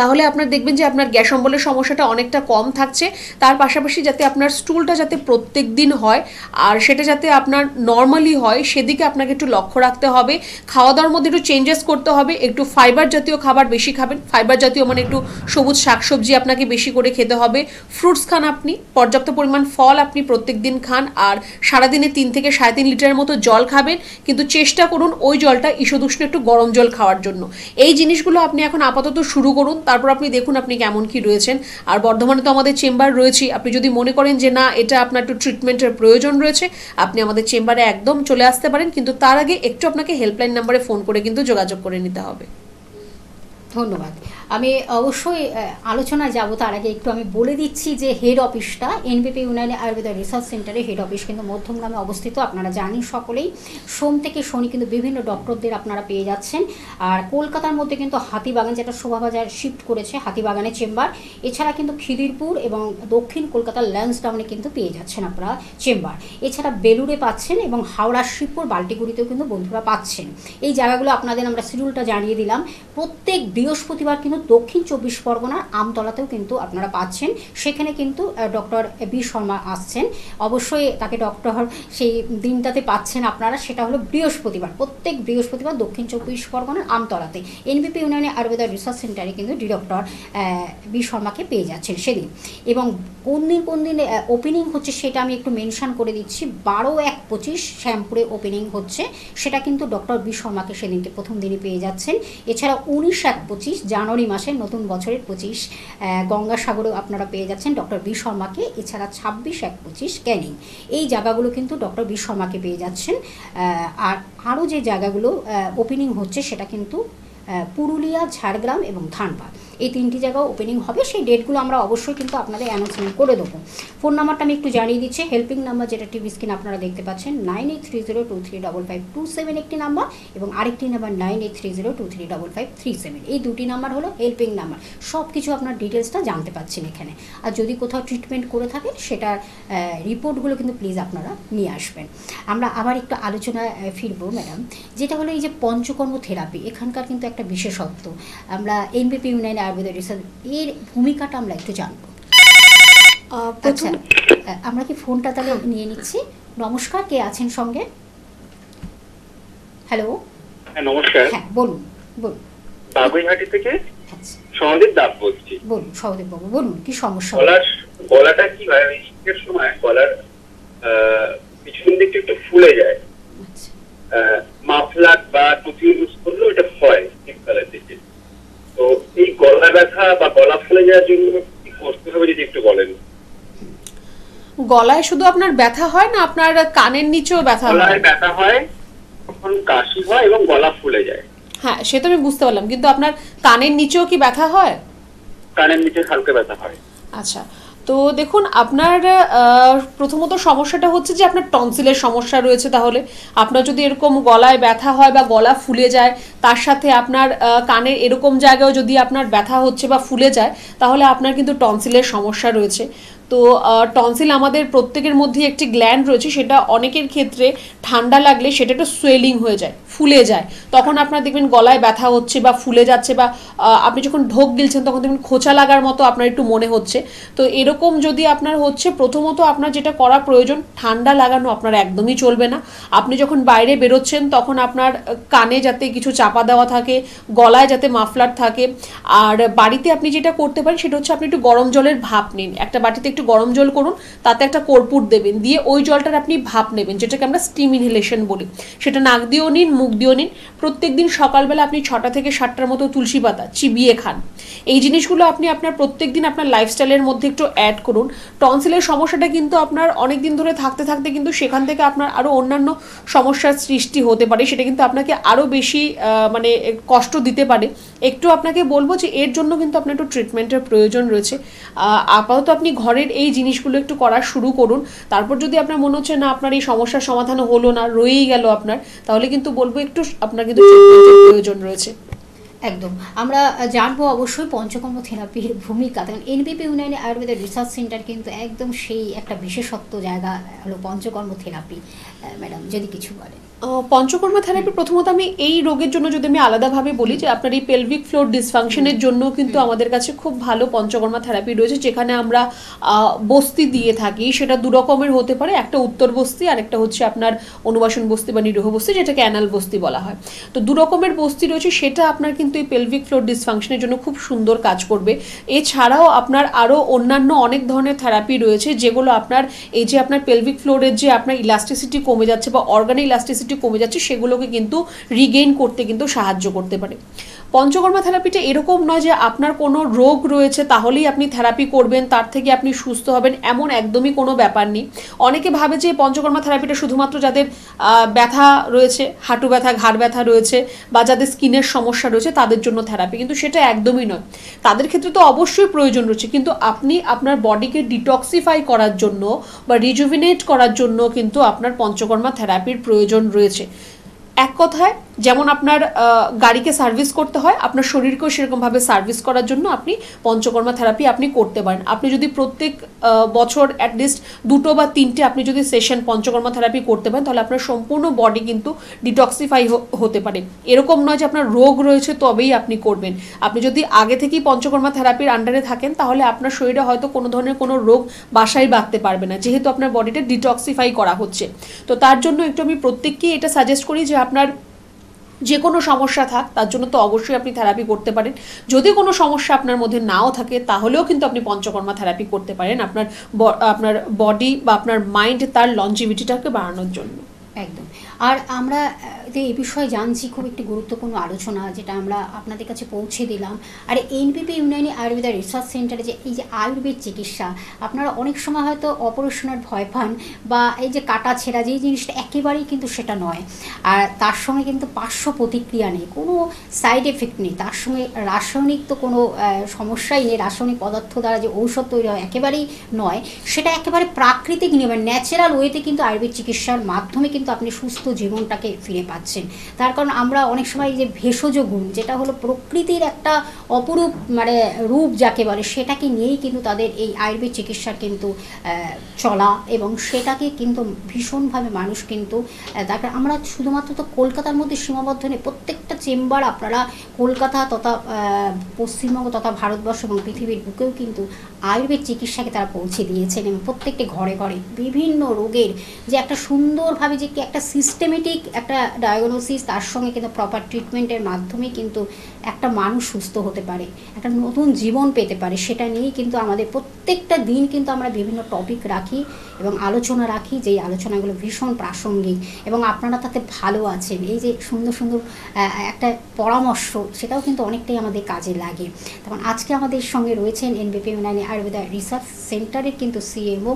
তাহলে আপনার দেখবেন যে আপনার গ্যাস অম্বলের সমস্যাটা অনেকটা কম থাকছে। তার পাশাপাশি যাতে আপনার স্টুলটা যাতে প্রত্যেক দিন হয়, আর সেটা যাতে আপনার নর্মালি হয়, সেদিকে আপনাকে একটু লক্ষ্য রাখতে হবে। খাওয়া দাওয়ার মধ্যে একটু চেঞ্জেস করতে হবে। একটু ফাইবার জাতীয় খাবার বেশি খাবেন। ফাইবার জাতীয় মানে একটু সবুজ শাকসবজি আপনাকে বেশি করে খেতে হবে। ফ্রুটস খান আপনি, পর্যাপ্ত পরিমাণ ফল আপনি প্রত্যেক দিন খান, আর সারাদিনে 3 থেকে 3.5 লিটারের মতো জল খাবেন। কিন্তু চেষ্টা করুন ওই জলটা ইসুদুষ্ণ একটু গরম জল খাওয়ার জন্য। এই জিনিসগুলো আপনি এখন আপাতত শুরু করুন, তারপর আপনি দেখুন আপনি কেমন কি রয়েছেন। আর বর্ধমানে তো আমাদের চেম্বার রয়েছে, আপনি যদি মনে করেন যে না এটা আপনার একটু ট্রিটমেন্টের প্রয়োজন রয়েছে, আপনি আমাদের চেম্বারে একদম চলে আসতে পারেন। কিন্তু তার আগে একটু আপনাকে হেল্পলাইন নাম্বারে ফোন করে কিন্তু যোগাযোগ করে নিতে হবে। ধন্যবাদ। আমি অবশ্যই আলোচনায় যাব, তার আগে একটু আমি বলে দিচ্ছি যে হেড অফিসটা এনবিপি ইউনানি আয়ুর্বেদা রিসার্চ সেন্টারে হেড অফিস কিন্তু মধ্যমগ্রামে অবস্থিত। আপনারা জানেন সকলেই, সোম থেকে শনি কিন্তু বিভিন্ন ডক্টরদের আপনারা পেয়ে যাচ্ছেন। আর কলকাতার মধ্যে কিন্তু হাতিবাগান, যেটা শোভাবাজার শিফট করেছে, হাতিবাগানের চেম্বার। এছাড়া কিন্তু খিদিরপুর এবং দক্ষিণ কলকাতার ল্যান্সডাউনে কিন্তু পেয়ে যাচ্ছেন আপনারা চেম্বার। এছাড়া বেলুড়ে পাচ্ছেন এবং হাওড়া শিবপুর বাল্টিগুড়িতেও কিন্তু বন্ধুরা পাচ্ছেন। এই জায়গাগুলো আপনাদের আমরা শিডিউলটা জানিয়ে দিলাম। প্রত্যেক বৃহস্পতিবার কিন্তু দক্ষিণ 24 পরগনার আমতলাতেও কিন্তু আপনারা পাচ্ছেন। সেখানে কিন্তু ডক্টর বি শর্মা আসছেন। অবশ্যই তাকে ডক্টর সেই দিনটাতে পাচ্ছেন আপনারা, সেটা হলো বৃহস্পতিবার। প্রত্যেক বৃহস্পতিবার দক্ষিণ 24 পরগনার আমতলাতে এনবিপি ইউনানি আয়ুর্বেদা রিসার্চ সেন্টারে কিন্তু ডক্টর বি শর্মাকে পেয়ে যাচ্ছেন সেদিন। এবং কোন দিন ওপেনিং হচ্ছে সেটা আমি একটু মেনশন করে দিচ্ছি। 12/1/25 শ্যামপুরে ওপেনিং হচ্ছে, সেটা কিন্তু ডক্টর বি শর্মাকে সেদিনকে প্রথম দিনই পেয়ে যাচ্ছেন। এছাড়া 19/1/25 জানুয়ারি মাসের নতুন বছরের 25 গঙ্গাসাগরেও আপনারা পেয়ে যাচ্ছেন ডক্টর বি শর্মাকে। এছাড়া 26/1/25 ক্যানিং। এই জায়গাগুলো কিন্তু ডক্টর বি শর্মাকে পেয়ে যাচ্ছেন। আর আরও যে জায়গাগুলো ওপেনিং হচ্ছে সেটা কিন্তু পুরুলিয়া, ঝাড়গ্রাম এবং ধানবাদ, এই 3টি জায়গাও ওপেনিং হবে। সেই ডেটগুলো আমরা অবশ্যই কিন্তু আপনাদের অ্যানাউন্সমেন্ট করে দেবো। ফোন নাম্বারটা আমি একটু জানিয়ে দিচ্ছি। হেল্পিং নাম্বার যেটা টিভি স্ক্রিন আপনারা দেখতে পাচ্ছেন 9830235527 একটি নাম্বার, এবং আরেকটি নাম্বার 9830235537। এই দুটি নাম্বার হলো হেল্পিং নাম্বার। সব কিছু আপনার ডিটেলসটা জানতে পাচ্ছেন এখানে। আর যদি কোথাও ট্রিটমেন্ট করে থাকেন সেটার রিপোর্টগুলো কিন্তু প্লিজ আপনারা নিয়ে আসবেন। আমরা আবার একটু আলোচনায় ফিরবো ম্যাডাম, যেটা হলো এই যে পঞ্চকর্ম থেরাপি। এখানকার কিন্তু একটা বিশেষত্ব, আমরা এনবিপি ইউনানি আয়ুর্বেদা রিসার্চ এর ভূমিকাটা আমরা একটু জানবো। আচ্ছা, আমরা কি ফোনটা তাহলে নিয়ে নিচ্ছি। নমস্কার, কে আছেন সঙ্গে? হ্যালো। হ্যাঁ নমস্কার। হ্যাঁ বলুন বলুন। বাগুইহাটি থেকে আচ্ছা সন্দীপ দাস বলছি। বলুন সহদেব বাবু, বলুন কি সমস্যা? গলাটা কি হয়, ওই শীতের সময় গলার পিছন দিকটা একটু ফুলে যায়। আচ্ছা, মাফলার বা টুপি ইউজ করলেও এটা হয় শীতকালের দিকে। তো এই গলা ব্যথা বা গলা ফুলে যাওয়ার জন্য কি করতে হবে যদি একটু বলেন। গলায় শুধু আপনার ব্যথা হয় না, আপনার কানের নিচেও ব্যথা হয়? গলায় ব্যথা হয়, তখন কাশি হয় এবং গলা ফুলে যায়। হ্যাঁ, সে তো আমি বুঝতে পারলাম, কিন্তু আপনার কানের নিচেও কি ব্যথা হয়? কানের নিচে হালকা ব্যথা হয়। আচ্ছা, তো দেখুন আপনার প্রথমত সমস্যাটা হচ্ছে যে আপনার টনসিলের সমস্যা রয়েছে। তাহলে আপনার যদি এরকম গলায় ব্যথা হয় বা গলা ফুলে যায়, তার সাথে আপনার কানের এরকম জায়গায় যদি আপনার ব্যথা হচ্ছে বা ফুলে যায়, তাহলে আপনার কিন্তু টনসিলের সমস্যা রয়েছে। তো টনসিল আমাদের প্রত্যেকের মধ্যে একটি গ্ল্যান্ড রয়েছে, সেটা অনেকের ক্ষেত্রে ঠান্ডা লাগলে সেটা একটু সোয়েলিং হয়ে যায়, ফুলে যায়, তখন আপনার দেখবেন গলায় ব্যথা হচ্ছে বা ফুলে যাচ্ছে, বা আপনি যখন ঢোক গিলছেন তখন দেখবেন খোঁচা লাগার মতো আপনার একটু মনে হচ্ছে। তো এরকম যদি আপনার হচ্ছে, প্রথমত আপনার যেটা করা প্রয়োজন, ঠান্ডা লাগানো আপনার একদমই চলবে না। আপনি যখন বাইরে বেরোচ্ছেন তখন আপনার কানে যাতে কিছু চাপা দেওয়া থাকে, গলায় যাতে মাফলার থাকে। আর বাড়িতে আপনি যেটা করতে পারেন সেটা হচ্ছে আপনি একটু গরম জলের ভাপ নিন, একটা বাটিতে একটু গরম জল করুন, তাতে একটা কর্পূর দেবেন, দিয়ে ওই জলটার আপনি ভাপ নেবেন, যেটাকে আমরা স্টিম ইনহেলেশন বলি। সেটা নাক দিয়েও নিন, মুখ দিয়েও নিন। প্রত্যেকদিন সকালবেলা আপনি 6টা থেকে 7টার মতো তুলসী পাতা চিবিয়ে খান। এই জিনিসগুলো আপনি আপনার প্রত্যেকদিন আপনার লাইফস্টাইলের মধ্যে একটু অ্যাড করুন। টনসিলের সমস্যাটা কিন্তু আপনার অনেক দিন ধরে থাকতে থাকতে কিন্তু সেখান থেকে আপনার আরও অন্যান্য সমস্যার সৃষ্টি হতে পারে, সেটা কিন্তু আপনাকে আরও বেশি মানে কষ্ট দিতে পারে। একটু আপনাকে বলবো যে এর জন্য কিন্তু আপনার একটু ট্রিটমেন্টের প্রয়োজন রয়েছে। আপাতত আপনি ঘরের এই জিনিসগুলো একটু করা শুরু করুন, তারপর যদি আপনার মনে হচ্ছে না আপনার এই সমস্যার সমাধান হলো না, রয়েই গেল আপনার, তাহলে কিন্তু বলবো একটু আপনার কিন্তু ট্রিটমেন্টের প্রয়োজন রয়েছে। একদম, আমরা জানবো অবশ্যই পঞ্চকর্ম থেরাপির ভূমিকা। কারণ এনবিপি ইউনানি আয়ুর্বেদিক রিসার্চ সেন্টার কিন্তু একদম সেই একটা বিশেষত্ব জায়গা হলো পঞ্চকর্ম থেরাপি। ম্যাডাম যদি কিছু বলেন। পঞ্চকর্মা থেরাপি প্রথমত আমি এই রোগের জন্য যদি আমি আলাদাভাবে বলি, যে আপনার এই পেলভিক ফ্লোর ডিসফাংশনের জন্য কিন্তু আমাদের কাছে খুব ভালো পঞ্চকর্মা থেরাপি রয়েছে, যেখানে আমরা বস্তি দিয়ে থাকি। সেটা দু রকমের হতে পারে, একটা উত্তর বস্তি আর একটা হচ্ছে আপনার অনুবাসন বস্তি বা নিরোহ বস্তি, যেটাকে অ্যানাল বস্তি বলা হয়। তো দু রকমের বস্তি রয়েছে, সেটা আপনার কিন্তু এই পেলভিক ফ্লোর ডিসফাংশনের জন্য খুব সুন্দর কাজ করবে। এছাড়াও আপনার আরও অন্যান্য অনেক ধরনের থেরাপি রয়েছে, যেগুলো আপনার এই যে আপনার পেলভিক ফ্লোরের যে আপনার ইলাস্টিসিটি কমে যাচ্ছে বা অর্গানের ইলাস্টিসিটি কমে যাচ্ছে, সেগুলোকে কিন্তু রিগেইন করতে কিন্তু সাহায্য করতে পারে। পঞ্চকর্মা থেরাপিটা এরকম নয় যে আপনার কোনো রোগ রয়েছে তাহলেই আপনি থেরাপি করবেন, তার থেকে আপনি সুস্থ হবেন, এমন একদমই কোনো ব্যাপার নেই। অনেকে ভাবে যে পঞ্চকর্মা থেরাপিটা শুধুমাত্র যাদের ব্যথা রয়েছে, হাঁটু ব্যথা, ঘাড় ব্যথা রয়েছে, বা যাদের স্কিনের সমস্যা রয়েছে তাদের জন্য থেরাপি, কিন্তু সেটা একদমই নয়। তাদের ক্ষেত্রে তো অবশ্যই প্রয়োজন রয়েছে, কিন্তু আপনি আপনার বডিকে ডিটক্সিফাই করার জন্য বা রিজুভিনেট করার জন্য কিন্তু আপনার পঞ্চকর্মা থেরাপির প্রয়োজন রয়েছে। এক কথায় যেমন আপনার গাড়িকে সার্ভিস করতে হয়, আপনার শরীরকেও সেরকমভাবে সার্ভিস করার জন্য আপনি পঞ্চকর্মা থেরাপি আপনি করতে পারেন। আপনি যদি প্রত্যেক বছর অ্যাটলিস্ট 2টো বা 3টে আপনি যদি সেশন পঞ্চকর্মা থেরাপি করতে পারেন, তাহলে আপনার সম্পূর্ণ বডি কিন্তু ডিটক্সিফাই হতে পারে। এরকম নয় যে আপনার রোগ রয়েছে তবেই আপনি করবেন। আপনি যদি আগে থেকেই পঞ্চকর্মা থেরাপির আন্ডারে থাকেন, তাহলে আপনার শরীরে হয়তো কোনো ধরনের কোনো রোগ বাসায় বাঁধতে পারবে না, যেহেতু আপনার বডিটা ডিটক্সিফাই করা হচ্ছে। তো তার জন্য একটু আমি প্রত্যেককেই এটা সাজেস্ট করি যে আপনার যে কোনো সমস্যা থাক, তার জন্য তো অবশ্যই আপনি থেরাপি করতে পারেন। যদি কোনো সমস্যা আপনার মধ্যে নাও থাকে, তাহলেও কিন্তু আপনি পঞ্চকর্মা থেরাপি করতে পারেন আপনার বডি বা আপনার মাইন্ড তার লঞ্জিভিটিটাকে বাড়ানোর জন্য। একদম। আর আমরা এই বিষয়ে জানছি খুব একটি গুরুত্বপূর্ণ আলোচনা, যেটা আমরা আপনাদের কাছে পৌঁছে দিলাম। আর এনবিপি ইউনানি আয়ুর্বেদা রিসার্চ সেন্টারে যে এই যে আয়ুর্বেদ চিকিৎসা, আপনারা অনেক সময় হয়তো অপারেশনের ভয় পান, বা এই যে কাটা ছেঁড়া যেই জিনিসটা একেবারেই কিন্তু সেটা নয়। আর তার সঙ্গে কিন্তু পার্শ্ব প্রতিক্রিয়া নেই, কোনো সাইড এফেক্ট নেই, তার সঙ্গে রাসায়নিক তো কোনো সমস্যাই নেই। রাসায়নিক পদার্থ দ্বারা যে ঔষধ তৈরি হয় একেবারেই নয়, সেটা একেবারে প্রাকৃতিক নিয়মে ন্যাচারাল ওয়েতে কিন্তু আয়ুর্বেদ চিকিৎসার মাধ্যমে কিন্তু আপনি সুস্থ জীবনটাকে ফিরে পাচ্ছেন। তার কারণ আমরা অনেক সময় যে ভেষজ গুণ, যেটা হলো প্রকৃতির একটা অপরূপ মানে রূপ যাকে বলে, সেটাকে নিয়েই কিন্তু তাদের এই আয়ুর্বেদ চিকিৎসার কিন্তু চলা, এবং সেটাকে কিন্তু ভীষণভাবে মানুষ কিন্তু তারপর আমরা শুধুমাত্র তো কলকাতার মধ্যে সীমাবদ্ধ নেই, প্রত্যেকটা চেম্বার আপনারা কলকাতা তথা পশ্চিমবঙ্গ তথা ভারতবর্ষ এবং পৃথিবীর বুকেও কিন্তু আয়ুর্বেদ চিকিৎসাকে তারা পৌঁছে দিয়েছেন, এবং প্রত্যেকটি ঘরে ঘরে বিভিন্ন রোগের যে একটা সুন্দরভাবে যে একটা সিস্টেমেটিক একটা ডায়াগনোসিস, তার সঙ্গে কিন্তু প্রপার ট্রিটমেন্টের মাধ্যমে কিন্তু একটা মানুষ সুস্থ হতে পারে, একটা নতুন জীবন পেতে পারে। সেটা নিয়েই কিন্তু আমাদের প্রত্যেকটা দিন কিন্তু আমরা বিভিন্ন টপিক রাখি এবং আলোচনা রাখি, যেই আলোচনাগুলো ভীষণ প্রাসঙ্গিক, এবং আপনারা তাতে ভালো আছেন। এই যে সুন্দর সুন্দর একটা পরামর্শ, সেটাও কিন্তু অনেকটাই আমাদের কাজে লাগে। তখন আজকে আমাদের সঙ্গে রয়েছেন এনবিপি ইউনানি আয়ুর্বেদা রিসার্চ সেন্টারের কিন্তু সিএমও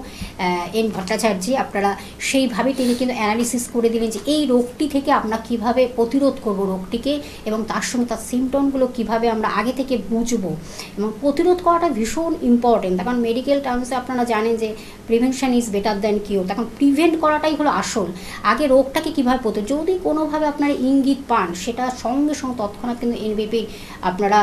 এন ভট্টাচার্য। আপনারা সেইভাবে তিনি কিন্তু অ্যানালিসিস করে দিলেন পারবেন যে এই রোগটি থেকে আমরা কিভাবে প্রতিরোধ করব রোগটিকে, এবং তার সঙ্গে তার সিমটমগুলো কিভাবে আমরা আগে থেকে বুঝবো, এবং প্রতিরোধ করাটা ভীষণ ইম্পর্টেন্ট। তখন মেডিকেল টার্মসে আপনারা জানেন যে prevention is better than cure. তখন প্রিভেন্ট করাটাই হলো আসল। আগে রোগটাকে কীভাবে যদি কোনোভাবে আপনারা ইঙ্গিত পান, সেটা সঙ্গে সঙ্গে তৎক্ষণাৎ কিন্তু এনবিপি আপনারা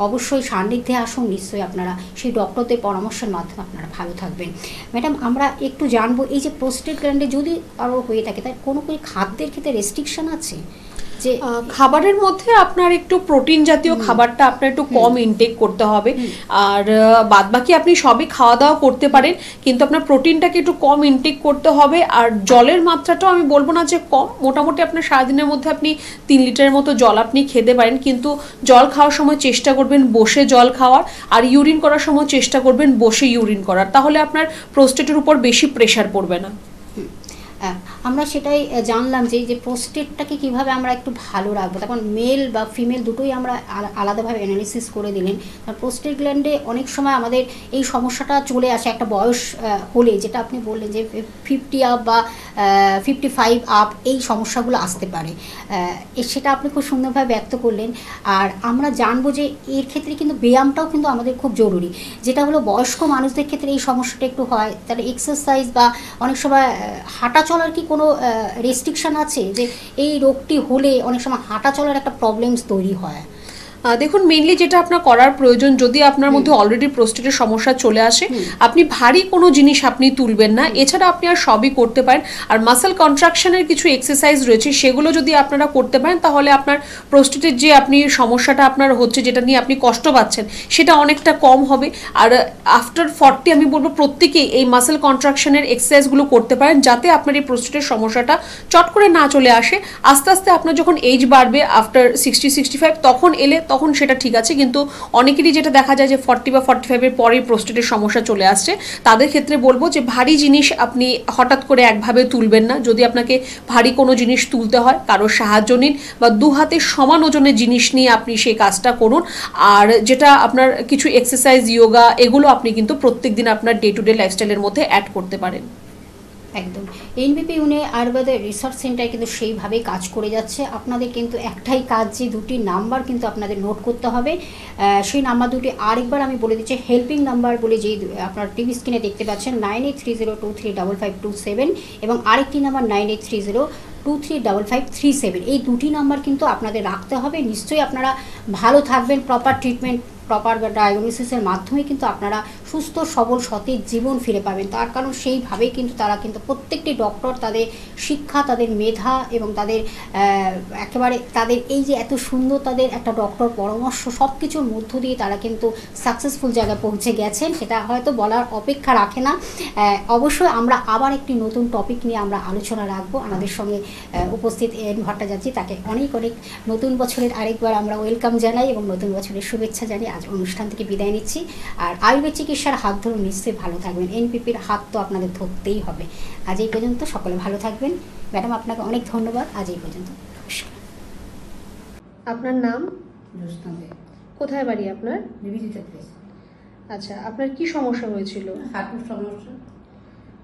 অবশ্যই সান্নিধ্যে আসুন। নিশ্চয়ই আপনারা সেই ডক্টরদের পরামর্শের মাধ্যমে আপনারা ভালো থাকবেন। ম্যাডাম, আমরা একটু জানবো এই যে প্রোস্টেট গ্ল্যান্ডে যদি আরও হয়ে থাকে, তাই কোনো খাদ্যের ক্ষেত্রে রেস্ট্রিকশন আছে? যে খাবারের মধ্যে আপনার একটু প্রোটিন জাতীয় খাবারটা আপনার একটু কম ইনটেক করতে হবে, আর বাদবাকি আপনি সবই খাওয়া দাওয়া করতে পারেন, কিন্তু আপনার প্রোটিনটাকে একটু কম ইনটেক করতে হবে। আর জলের মাত্রাটাও আমি বলবো না যে কম, মোটামুটি আপনার সারাদিনের মধ্যে আপনি 3 লিটারের মতো জল আপনি খেতে পারেন, কিন্তু জল খাওয়ার সময় চেষ্টা করবেন বসে জল খাওয়ার, আর ইউরিন করার সময় চেষ্টা করবেন বসে ইউরিন করার, তাহলে আপনার প্রোস্টেটের উপর বেশি প্রেশার পড়বে না। আমরা সেটাই জানলাম যে প্রোস্টেটটাকে কিভাবে আমরা একটু ভালো রাখবো। তখন মেল বা ফিমেল দুটোই আমরা আলাদাভাবে অ্যানালিসিস করে দিলেন। কারণ প্রোস্টেট গ্ল্যান্ডে অনেক সময় আমাদের এই সমস্যাটা চলে আসে একটা বয়স হলে, যেটা আপনি বললেন যে 50 আপ বা 55 আপ এই সমস্যাগুলো আসতে পারে, সেটা আপনি খুব সুন্দরভাবে ব্যক্ত করলেন। আর আমরা জানবো যে এর ক্ষেত্রে কিন্তু ব্যায়ামটাও কিন্তু আমাদের খুব জরুরি, যেটা হলো বয়স্ক মানুষদের ক্ষেত্রে এই সমস্যাটা একটু হয়। তাহলে এক্সারসাইজ বা অনেক সময় হাঁটা চলার কি কোনো রেস্ট্রিকশন আছে, যে এই রোগটি হলে অনেক সময় হাঁটা চলার একটা প্রবলেমস তৈরি হয়? দেখুন, মেইনলি যেটা আপনার করার প্রয়োজন, যদি আপনার মধ্যে অলরেডি প্রোস্টেটের সমস্যা চলে আসে, আপনি ভারী কোনো জিনিস আপনি তুলবেন না, এছাড়া আপনি আর সবই করতে পারেন। আর মাসেল কন্ট্রাকশনের কিছু এক্সারসাইজ রয়েছে, সেগুলো যদি আপনারা করতে পারেন, তাহলে আপনার প্রোস্টেটের যে আপনি সমস্যাটা আপনার হচ্ছে, যেটা নিয়ে আপনি কষ্ট পাচ্ছেন, সেটা অনেকটা কম হবে। আর আফটার 40 আমি বলবো প্রত্যেকেই এই মাসেল কন্ট্রাকশনের এক্সারসাইজগুলো করতে পারেন, যাতে আপনার এই প্রোস্টেটের সমস্যাটা চট করে না চলে আসে। আস্তে আস্তে আপনার যখন এজ বাড়বে, আফটার 60-65 তখন এলে তখন সেটা ঠিক আছে, কিন্তু অনেকেরই যেটা দেখা যায় যে 40 বা 45-এর পরেই প্রোস্টেটের সমস্যা চলে আসছে, তাদের ক্ষেত্রে বলবো যে ভারী জিনিস আপনি হঠাৎ করে একভাবে তুলবেন না। যদি আপনাকে ভারী কোনো জিনিস তুলতে হয়, কারোর সাহায্য নিন, বা 2 হাতের সমান ওজনের জিনিস নিয়ে আপনি সেই কাজটা করুন। আর যেটা আপনার কিছু এক্সারসাইজ, যোগা, এগুলো আপনি কিন্তু প্রত্যেক দিন আপনার ডে টু ডে লাইফস্টাইলের মধ্যে অ্যাড করতে পারেন। একদম। এনবিপি ইউনে আয়ুর্বেদ রিসার্চ সেন্টার কিন্তু সেইভাবেই কাজ করে যাচ্ছে। আপনাদের কিন্তু একটাই কাজ, যে 2টি নাম্বার কিন্তু আপনাদের নোট করতে হবে। সেই নাম্বার দুটি আরেকবার আমি বলে দিচ্ছি, হেল্পিং নাম্বার বলে যেই আপনার টিভি স্ক্রিনে দেখতে পাচ্ছেন 9830235527, এবং আরেকটি নাম্বার 9830235537। এই 2টি নাম্বার কিন্তু আপনাদের রাখতে হবে। নিশ্চয়ই আপনারা ভালো থাকবেন। প্রপার ট্রিটমেন্ট, প্রপার ডায়াগনোসিসের মাধ্যমে কিন্তু আপনারা সুস্থ সবল সতেজ জীবন ফিরে পাবেন। তার কারণ সেইভাবেই কিন্তু তারা কিন্তু প্রত্যেকটি ডক্টর তাদের শিক্ষা, তাদের মেধা এবং তাদের একেবারে তাদের এই যে এত সুন্দর তাদের একটা ডক্টর পরামর্শ, সব কিছুর মধ্য দিয়ে তারা কিন্তু সাকসেসফুল জায়গায় পৌঁছে গেছেন, সেটা হয়তো বলার অপেক্ষা রাখে না। অবশ্যই আমরা আবার একটি নতুন টপিক নিয়ে আমরা আলোচনা রাখবো। আমাদের সঙ্গে উপস্থিত এন ভট্টাচার্য, তাকে অনেক অনেক নতুন বছরের আরেকবার আমরা ওয়েলকাম জানাই এবং নতুন বছরের শুভেচ্ছা জানিয়ে আজ অনুষ্ঠান থেকে বিদায় নিচ্ছি। আর আয়ুর্বেদ চিকিৎসার হাত ধরুন, নিশ্চয়ই ভালো থাকবেন। এনপিপির হাত তো আপনাদের ধরতেই হবে। আজ এই পর্যন্ত, সকলে ভালো থাকবেন। ম্যাডাম, আপনাকে অনেক ধন্যবাদ। আজ এই পর্যন্ত, নমস্কার। আপনার নাম? কোথায় বাড়ি আপনার? আচ্ছা, আপনার কি সমস্যা হয়েছিল? হাঁটুর সমস্যা।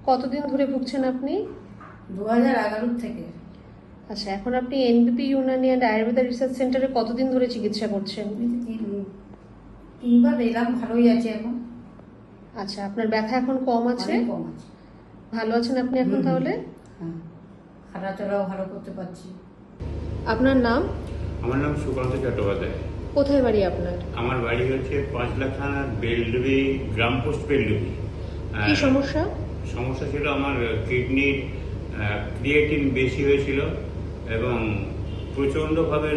কতদিন ধরে ভুগছেন আপনি? 2011 থেকে। আচ্ছা, এখন আপনি এনবিপি ইউনানি অ্যান্ড আয়ুর্বেদা রিসার্চ সেন্টারে কতদিন ধরে চিকিৎসা করছেন? 3বার এলাম, ভালোই আছে এখন। আচ্ছা, আপনার ব্যথা এখন কম আছে? কম আছে। ভালো আছেন আপনি এখন তাহলে? হ্যাঁ, হাঁটাচলাও ভালো করতে পারছি। আপনার নাম? আমার নাম সুকান্ত চট্টোপাধ্যায়। কোথায় বাড়ি আপনার? আমার বাড়ি হচ্ছে 5 লাখ থানার বেলডুবি, গ্রাম পোস্ট বেলডুবি। কি সমস্যা? সমস্যা ছিল আমার কিডনির ক্রিয়েটিন বেশি হয়েছিল এবং প্রচণ্ডভাবে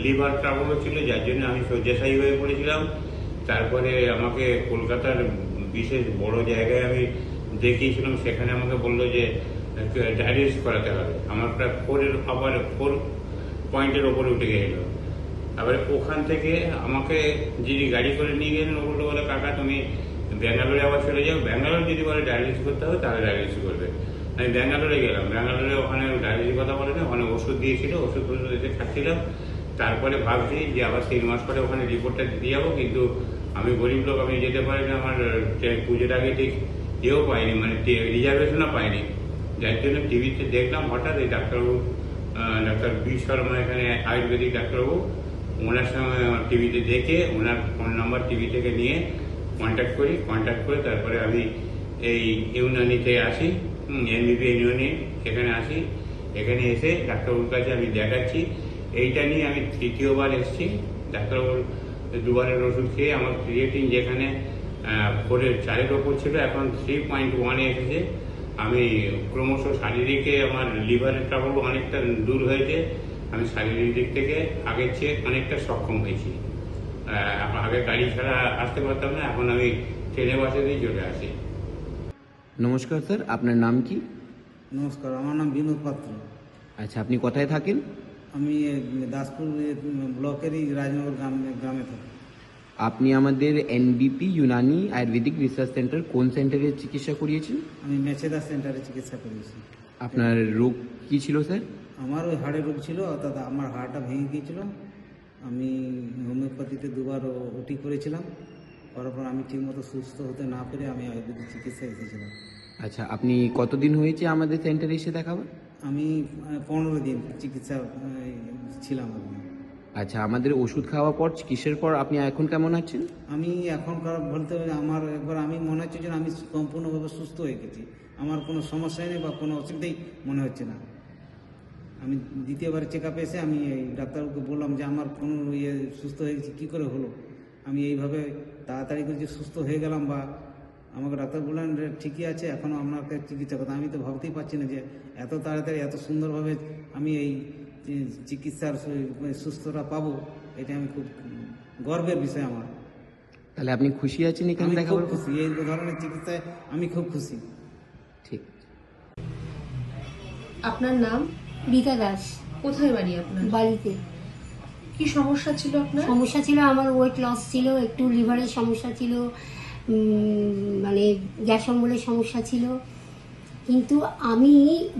লিভার ট্রাবল হচ্ছিল, যার জন্য আমি শয্যাশায়ী হয়ে পড়েছিলাম। তারপরে আমাকে কলকাতার বিশেষ বড় জায়গায় আমি দেখিয়েছিলাম, সেখানে আমাকে বললো যে ডায়ালিসিস করাতে হবে। আমার প্রায় 4 পয়েন্টের ওপরে উঠে গেল। তারপরে ওখান থেকে আমাকে যিনি গাড়ি করে নিয়ে গেলেন, ও বলে কাকা তুমি ব্যাঙ্গালোরে আবার চলে যাও, ব্যাঙ্গালোর যদি বলে ডায়ালিসিস করতে হবে তাহলে ডায়ালিসিস করবে। আমি ব্যাঙ্গালোরে গেলাম, ব্যাঙ্গালোরে ওখানে ডায়ালিসিস কথা বলে না, ওখানে ওষুধ দিয়েছিল, ওষুধ এসে খাচ্ছিলাম। তারপরে ভাবছি যে আবার 3 মাস পরে ওখানে রিপোর্টটা দিয়ে যাবো, কিন্তু আমি গরিব লোক, আমি যেতে পারিনি। আমার পুজোর আগে ঠিক পাইনি, মানে রিজার্ভেশনও পাইনি। যার জন্য টিভিতে দেখলাম হঠাৎ এই ডাক্তারবাবু, ডাক্তার বি শর্মা, এখানে আয়ুর্বেদিক ডাক্তারবাবু, ওনার সঙ্গে টিভিতে দেখে ওনার ফোন নাম্বার টিভি থেকে নিয়ে কন্ট্যাক্ট করে তারপরে আমি এই ইউনানিতে আসি, এনবিপি ইউনানি, এখানে আসি। এখানে এসে ডাক্তারবাবুর কাছে আমি দেখাচ্ছি। এইটা নিয়ে আমি তৃতীয়বার এসেছি। ডাক্তারবাবুর দুবারের ওষুধ খেয়ে আমার ক্রিয়েটিন যেখানে 4-এর ওপর ছিল এখন 3.1-এ এসেছে। আমি ক্রমশ শারীরিকে আমার লিভারের ট্রাবল অনেকটা দূর হয়েছে। আমি শারীরিক দিক থেকে আগের চেয়ে অনেকটা সক্ষম হয়েছি। আগে গাড়ি ছাড়া আসতে পারতাম না, এখন আমি ট্রেনে বাসে দিয়ে চলে আসি। নমস্কার স্যার, আপনার নাম কি? নমস্কার, আমার নাম বিনোদ পাত্র। আচ্ছা, আপনি কোথায় থাকেন? আমি দাসপুর ব্লকেরই রাজনগর গ্রামে থাকি। আপনি আমাদের এনবিপি ইউনানি আয়ুর্বেদিক রিসার্চ সেন্টার কোন সেন্টারে চিকিৎসা করিয়েছেন? আমি মেচেদা সেন্টারে চিকিৎসা করিয়েছি। আপনার রোগ কি ছিল স্যার? আমার ওই হাড়ের রোগ ছিল, অর্থাৎ আমার হাড়টা ভেঙে গিয়েছিল। আমি হোমিওপ্যাথিতে 2বার ওটি করেছিলাম। করার পর আমি ঠিকমতো সুস্থ হতে না পেরে আমি আয়ুর্বেদিক চিকিৎসায় এসেছিলাম। আচ্ছা, আপনি কতদিন হয়েছে আমাদের সেন্টারে এসে দেখাবেন? আমি 15 দিন চিকিৎসা ছিলাম। আচ্ছা, আমাদের ওষুধ খাওয়ার পর, চিকিৎসার পর আপনি এখন কেমন আছেন? আমি এখনকার বলতে আমার একবার আমি মনে হচ্ছে যে আমি সম্পূর্ণভাবে সুস্থ হয়ে গেছি। আমার কোনো সমস্যাই নেই বা কোনো অসুবিধাই মনে হচ্ছে না। আমি দ্বিতীয়বার চেক আপে এসে আমি এই ডাক্তারবাবুকে বললাম যে আমার কোনো সুস্থ হয়ে গেছি, কী করে হলো? আমি এইভাবে তাড়াতাড়ি করে যে সুস্থ হয়ে গেলাম, বা আমাকে ডাক্তার বললেন যে ঠিকই আছে, এখনও আপনাকে চিকিৎসা করতে। আমি তো ভাবতেই পারছি না যে এত তাড়াতাড়ি এত সুন্দরভাবে আমি এই চিকিৎসার সুস্থতা পাবো। এটা আমি খুব গর্বের বিষয় আমার। তাহলে আপনি খুশি আছেন এখানে আমি খুব দেখাবার? খুশি, এই ধরনের চিকিৎসায় আমি খুব খুশি। ঠিক। আপনার নাম? রীতা দাস। কোথায় বাড়ি আপনার? বাড়িতে। কি সমস্যা ছিল আপনার? সমস্যা ছিল আমার ওয়েট লস ছিল, একটু লিভারের সমস্যা ছিল, মানে গ্যাস অম্বলের সমস্যা ছিল। কিন্তু আমি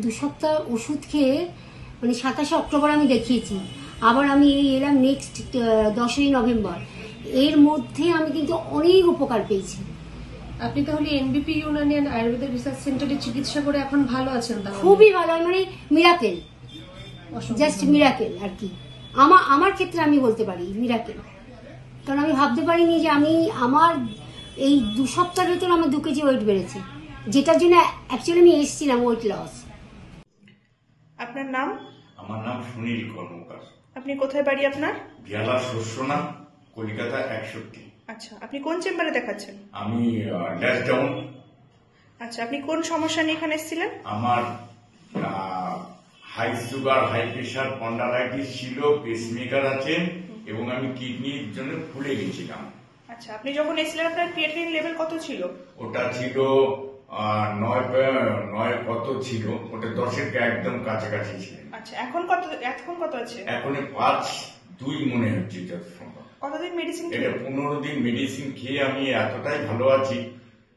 2 সপ্তাহ ওষুধ খেয়ে মানে 27শে অক্টোবর আমি দেখিয়েছি, আবার আমি এলাম নেক্সট 10ই নভেম্বর। এর মধ্যে আমি কিন্তু অনেক উপকার পেয়েছি। আপনি তাহলে এনবিপি ইউনানি অ্যান্ড আয়ুর্বেদিক রিসার্চ সেন্টারে চিকিৎসা করে এখন ভালো আছেন? তাহলে খুবই ভালো, মানে মিরাকেল, জাস্ট মিরাকেল আর কি। আমার ক্ষেত্রে আমি বলতে পারি মিরাকেল, কারণ আমি ভাবতে পারিনি যে আমার এই 2 সপ্তাহের ভেতর আমার 2 কেজি ওয়েট বেড়েছে, যেটার জন্য অ্যাকচুয়ালি আমি এসেছিলাম ওয়েট লস। আপনার নাম? আমার নাম সুনীল কর্মকার। আপনি কোথায় বাড়ি আপনার? বিয়ালা শস্যনা, কলকাতা 61। আচ্ছা, আপনি কোন চেম্বারে দেখাচ্ছেন? আমি ড্যাশ ডাউন। আচ্ছা, আপনি কোন সমস্যা নিয়ে এখানে এসেছিলেন? আমার high sugar, high pressure, spondylitis ছিল, পেসমেকার আছে, এবং আমি কিডনির জন্য ফুলে গেছিলাম। আচ্ছা, আপনি যখন এসেছিলেন আপনার ক্রিয়েটিনিন লেভেল কত ছিল? ওটা ছিল 9 কত ছিল, ওটা 10-এর একদম কাছাকাছি ছিল। আচ্ছা, এখন কত আছে? এখন 5.2 মনে হচ্ছে যত সম্ভব। কতদিন মেডিসিন এটা খেলেন? 15 দিন মেডিসিন খেয়ে আমি এতটাই ভালো আছি,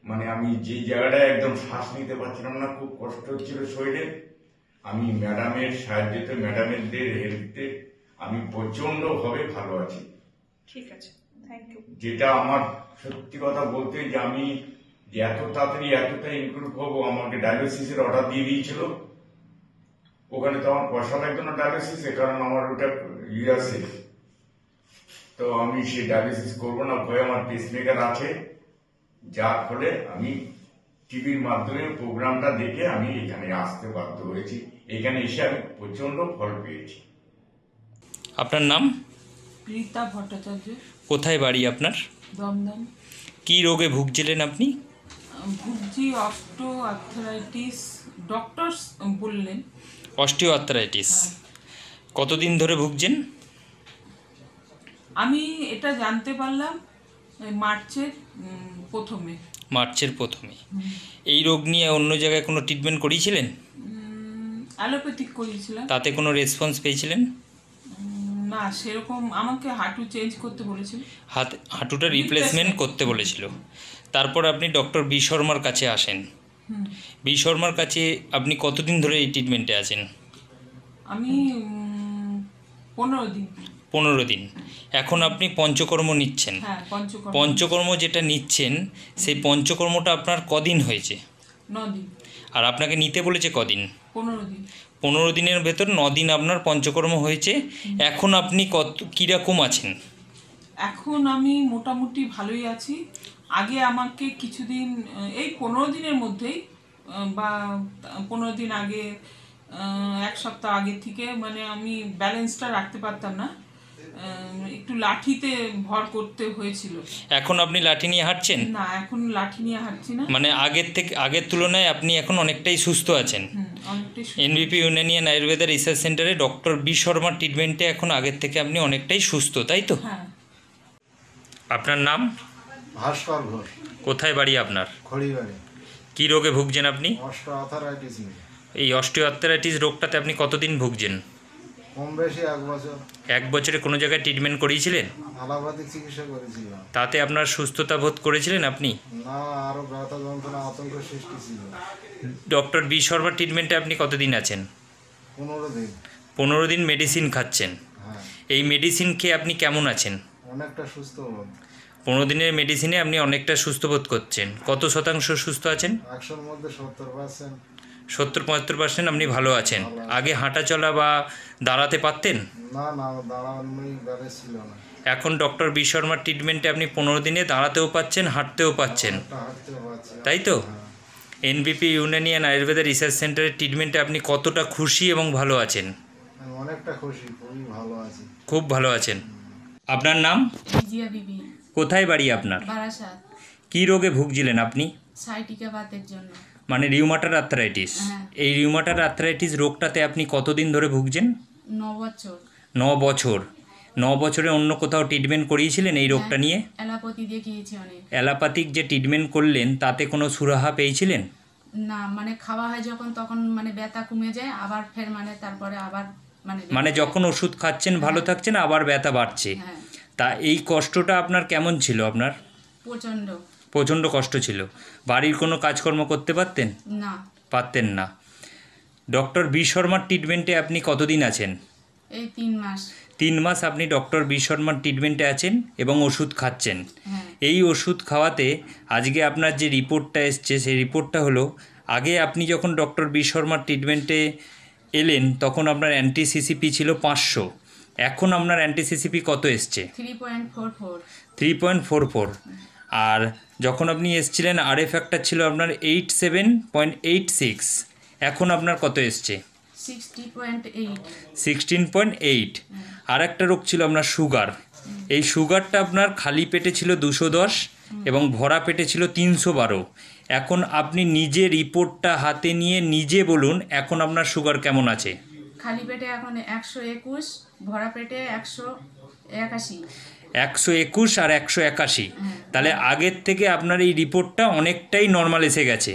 মানে আমি যে জায়গাটায় একদম শ্বাস নিতে পারছিলাম না, খুব কষ্ট হচ্ছিল শরীরে। আমি ম্যাডামের সাহায্যে, ম্যাডামের হেল্পে আমি প্রচন্ড ভাবে ভালো আছি। ঠিক আছে, থ্যাংক ইউ। যেটা আমার সত্যি কথা বলতে, যে আমি এত তাড়াতাড়ি এতটা ইমপ্রুভ হবো, আমাকে ডায়ালিসিসের অর্ডার দিয়ে দিয়েছিল। ওখানে তো আমার পয়সা লাগতো না ডায়ালিসিসে, কারণ আমার ওটা আছে। তো আমি সেই ডায়ালিসিস করবো না ভয়ে, আমার পেসমেকার আছে, যার ফলে আমি টিভির মাধ্যমে প্রোগ্রামটা দেখে আমি এখানে আসতে বাধ্য হয়েছি। এখানে এসে আমি প্রচন্ড ফল পেয়েছি। আপনার নাম? রীতা ভট্টাচার্য। কোথায় বাড়ি আপনার? দমদম। কি রোগে ভুগছিলেন আপনি? ভুগছি অস্টিও আর্থ্রাইটিস, ডক্টর বললেন। অস্টিও আর্থ্রাইটিস কতদিন ধরে ভুগছেন? আমি এটা জানতে পারলাম মার্চের প্রথমে। এই রোগ নিয়ে অন্য জায়গায় কোনো ট্রিটমেন্ট করিয়েছিলেন? অ্যালোপ্যাথিক করিয়েছিলাম। তাতে কোনো রেসপন্স পেয়েছিলেন? না, সেরকম আমাকে হাঁটু চেঞ্জ করতে বলেছিল, হাঁটুটা রিপ্লেসমেন্ট করতে বলেছিল। তারপর আপনি ডক্টর বি শর্মার কাছে আসেন। বি শর্মার কাছে আপনি কতদিন ধরে এই ট্রিটমেন্টে আছেন? আমি 15 দিন। 15 দিন। এখন আপনি পঞ্চকর্ম নিচ্ছেন। হ্যাঁ, পঞ্চকর্ম যেটা নিচ্ছেন, সেই পঞ্চকর্মটা আপনার কদিন হয়েছে? 9 দিন। আর আপনাকে নিতে বলেছে কদিন? 15 দিন। 15 দিনের ভেতর 9 দিন আপনার পঞ্চকর্ম হয়েছে। এখন আপনি কীরকম আছেন? এখন আমি মোটামুটি ভালোই আছি। আগে আমাকে কিছুদিন এই 15 দিনের মধ্যেই বা 15 দিন আগে, 1 সপ্তাহ আগে থেকে মানে আমি ব্যালেন্সটা রাখতে পারতাম না, একটু লাঠিতে ভর করতে হয়েছিল। এখন আপনি লাঠি নিয়ে হাঁটছেন? না, এখন লাঠি নিয়ে হাঁটছি না। মানে আগের তুলনায় আপনি এখন অনেকটাই সুস্থ আছেন। অনেকটাই এনবিপি ইউনানিয়ান আয়ুর্বেদা রিসার্চ সেন্টারে ডক্টর বি শর্মার ট্রিটমেন্টে এখন আগের থেকে আপনি অনেকটাই সুস্থ, তাই তো? হ্যাঁ। আপনার নাম? ভাস্কর ঘোষ। কোথায় বাড়ি আপনার? খড়িবাড়ি। কী রোগে ভুগছেন আপনি? অস্টিওআর্থ্রাইটিস। এই অস্টিওআর্থ্রাইটিস রোগটাতে আপনি কতদিন ভুগছেন? কম বেশি 1 বছর। 1 বছরে কোনো জায়গায় ট্রিটমেন্ট করিয়েছিলেন? অ্যালোপ্যাথিক চিকিৎসা করেছিলাম। তাতে আপনার সুস্থতা বোধ করেছিলেন আপনি? না, আরও ব্যথা যন্ত্রণা আতঙ্ক সৃষ্টি ছিল। ডক্টর বি শর্মার ট্রিটমেন্টে আপনি কতদিন আছেন? 15 দিন। 15 দিন মেডিসিন খাচ্ছেন। হ্যাঁ। এই মেডিসিন খেয়ে আপনি কেমন আছেন? অনেকটা সুস্থ বোধ। 15 দিনের মেডিসিনে আপনি অনেকটা সুস্থ বোধ করছেন। কত শতাংশ সুস্থ আছেন? 100-র মধ্যে 70%। 70-75% আপনি ভালো আছেন। আগে হাঁটা চলা বা দাঁড়াতে পারতেন? না, দাঁড়ানোই ব্যালেন্স ছিল না। এখন ডক্টর বি শর্মার ট্রিটমেন্টে আপনি 15 দিনে দাঁড়াতেও পাচ্ছেন, হাঁটতেও পাচ্ছেন, তাই তো? এনবিপি ইউনানিয়ান আয়ুর্বেদা রিসার্চ সেন্টারের ট্রিটমেন্টে আপনি কতটা খুশি এবং ভালো আছেন? অনেকটা খুশি, খুবই ভালো আছি। খুব ভালো আছেন। আপনার নাম? জিয়া বিবি। কোথায় বাড়ি আপনার? বারাসাত। কী রোগে ভুগছিলেন আপনি? সাইটিকা বাতের জন্য। মানে রিউমাটার আর্থ্রাইটিস। এই রিউমাটার আর্থ্রাইটিস রোগটাতে আপনি কতদিন ধরে ভুগছেন? 9 বছর। 9 বছর। 9 বছরে অন্য কোথাও ট্রিটমেন্ট করিয়েছিলেন এই রোগটা নিয়ে? অ্যালোপ্যাথি দিয়ে গিয়েছি অনেক। অ্যালোপ্যাথিক যে ট্রিটমেন্ট করলেন তাতে কোনো সুরাহা পেয়েছিলেন? না, মানে খাওয়া হয় যখন তখন মানে ব্যথা কমে যায়, আবার ফের মানে তারপরে আবার মানে যখন ওষুধ খাচ্ছেন ভালো থাকছেন, আবার ব্যথা বাড়ছে। তা এই কষ্টটা আপনার কেমন ছিল? আপনার প্রচণ্ড কষ্ট ছিল। বাড়ির কোনো কাজকর্ম করতে পারতেন? না, পারতেন না। ডক্টর বি শর্মার ট্রিটমেন্টে আপনি কতদিন আছেন? এই 3 মাস। 3 মাস আপনি ডক্টর বি শর্মার ট্রিটমেন্টে আছেন এবং ওষুধ খাচ্ছেন। এই ওষুধ খাওয়াতে আজকে আপনার যে রিপোর্টটা এসছে সেই রিপোর্টটা হলো, আগে আপনি যখন ডক্টর বি শর্মার ট্রিটমেন্টে এলেন তখন আপনার অ্যান্টি-সিসিপি ছিল 500, এখন আপনার অ্যান্টি-সিসিপি কত এসছে? 3.44। আর যখন আপনি এসছিলেন আরএ ফ্যাক্টর ছিল আপনার 87.86, এখন আপনার কত এসছে? 16.8। আর একটা রোগ ছিল আপনার সুগার। এই সুগারটা আপনার খালি পেটে ছিল 210 এবং ভরা পেটে ছিল 312। এখন আপনি নিজে রিপোর্টটা হাতে নিয়ে নিজে বলুন এখন আপনার সুগার কেমন আছে? খালি পেটে এখন 121, ভরা পেটে 181। 121 আর 181। তাহলে আগের থেকে আপনার এই রিপোর্টটা অনেকটাই নর্মাল এসে গেছে।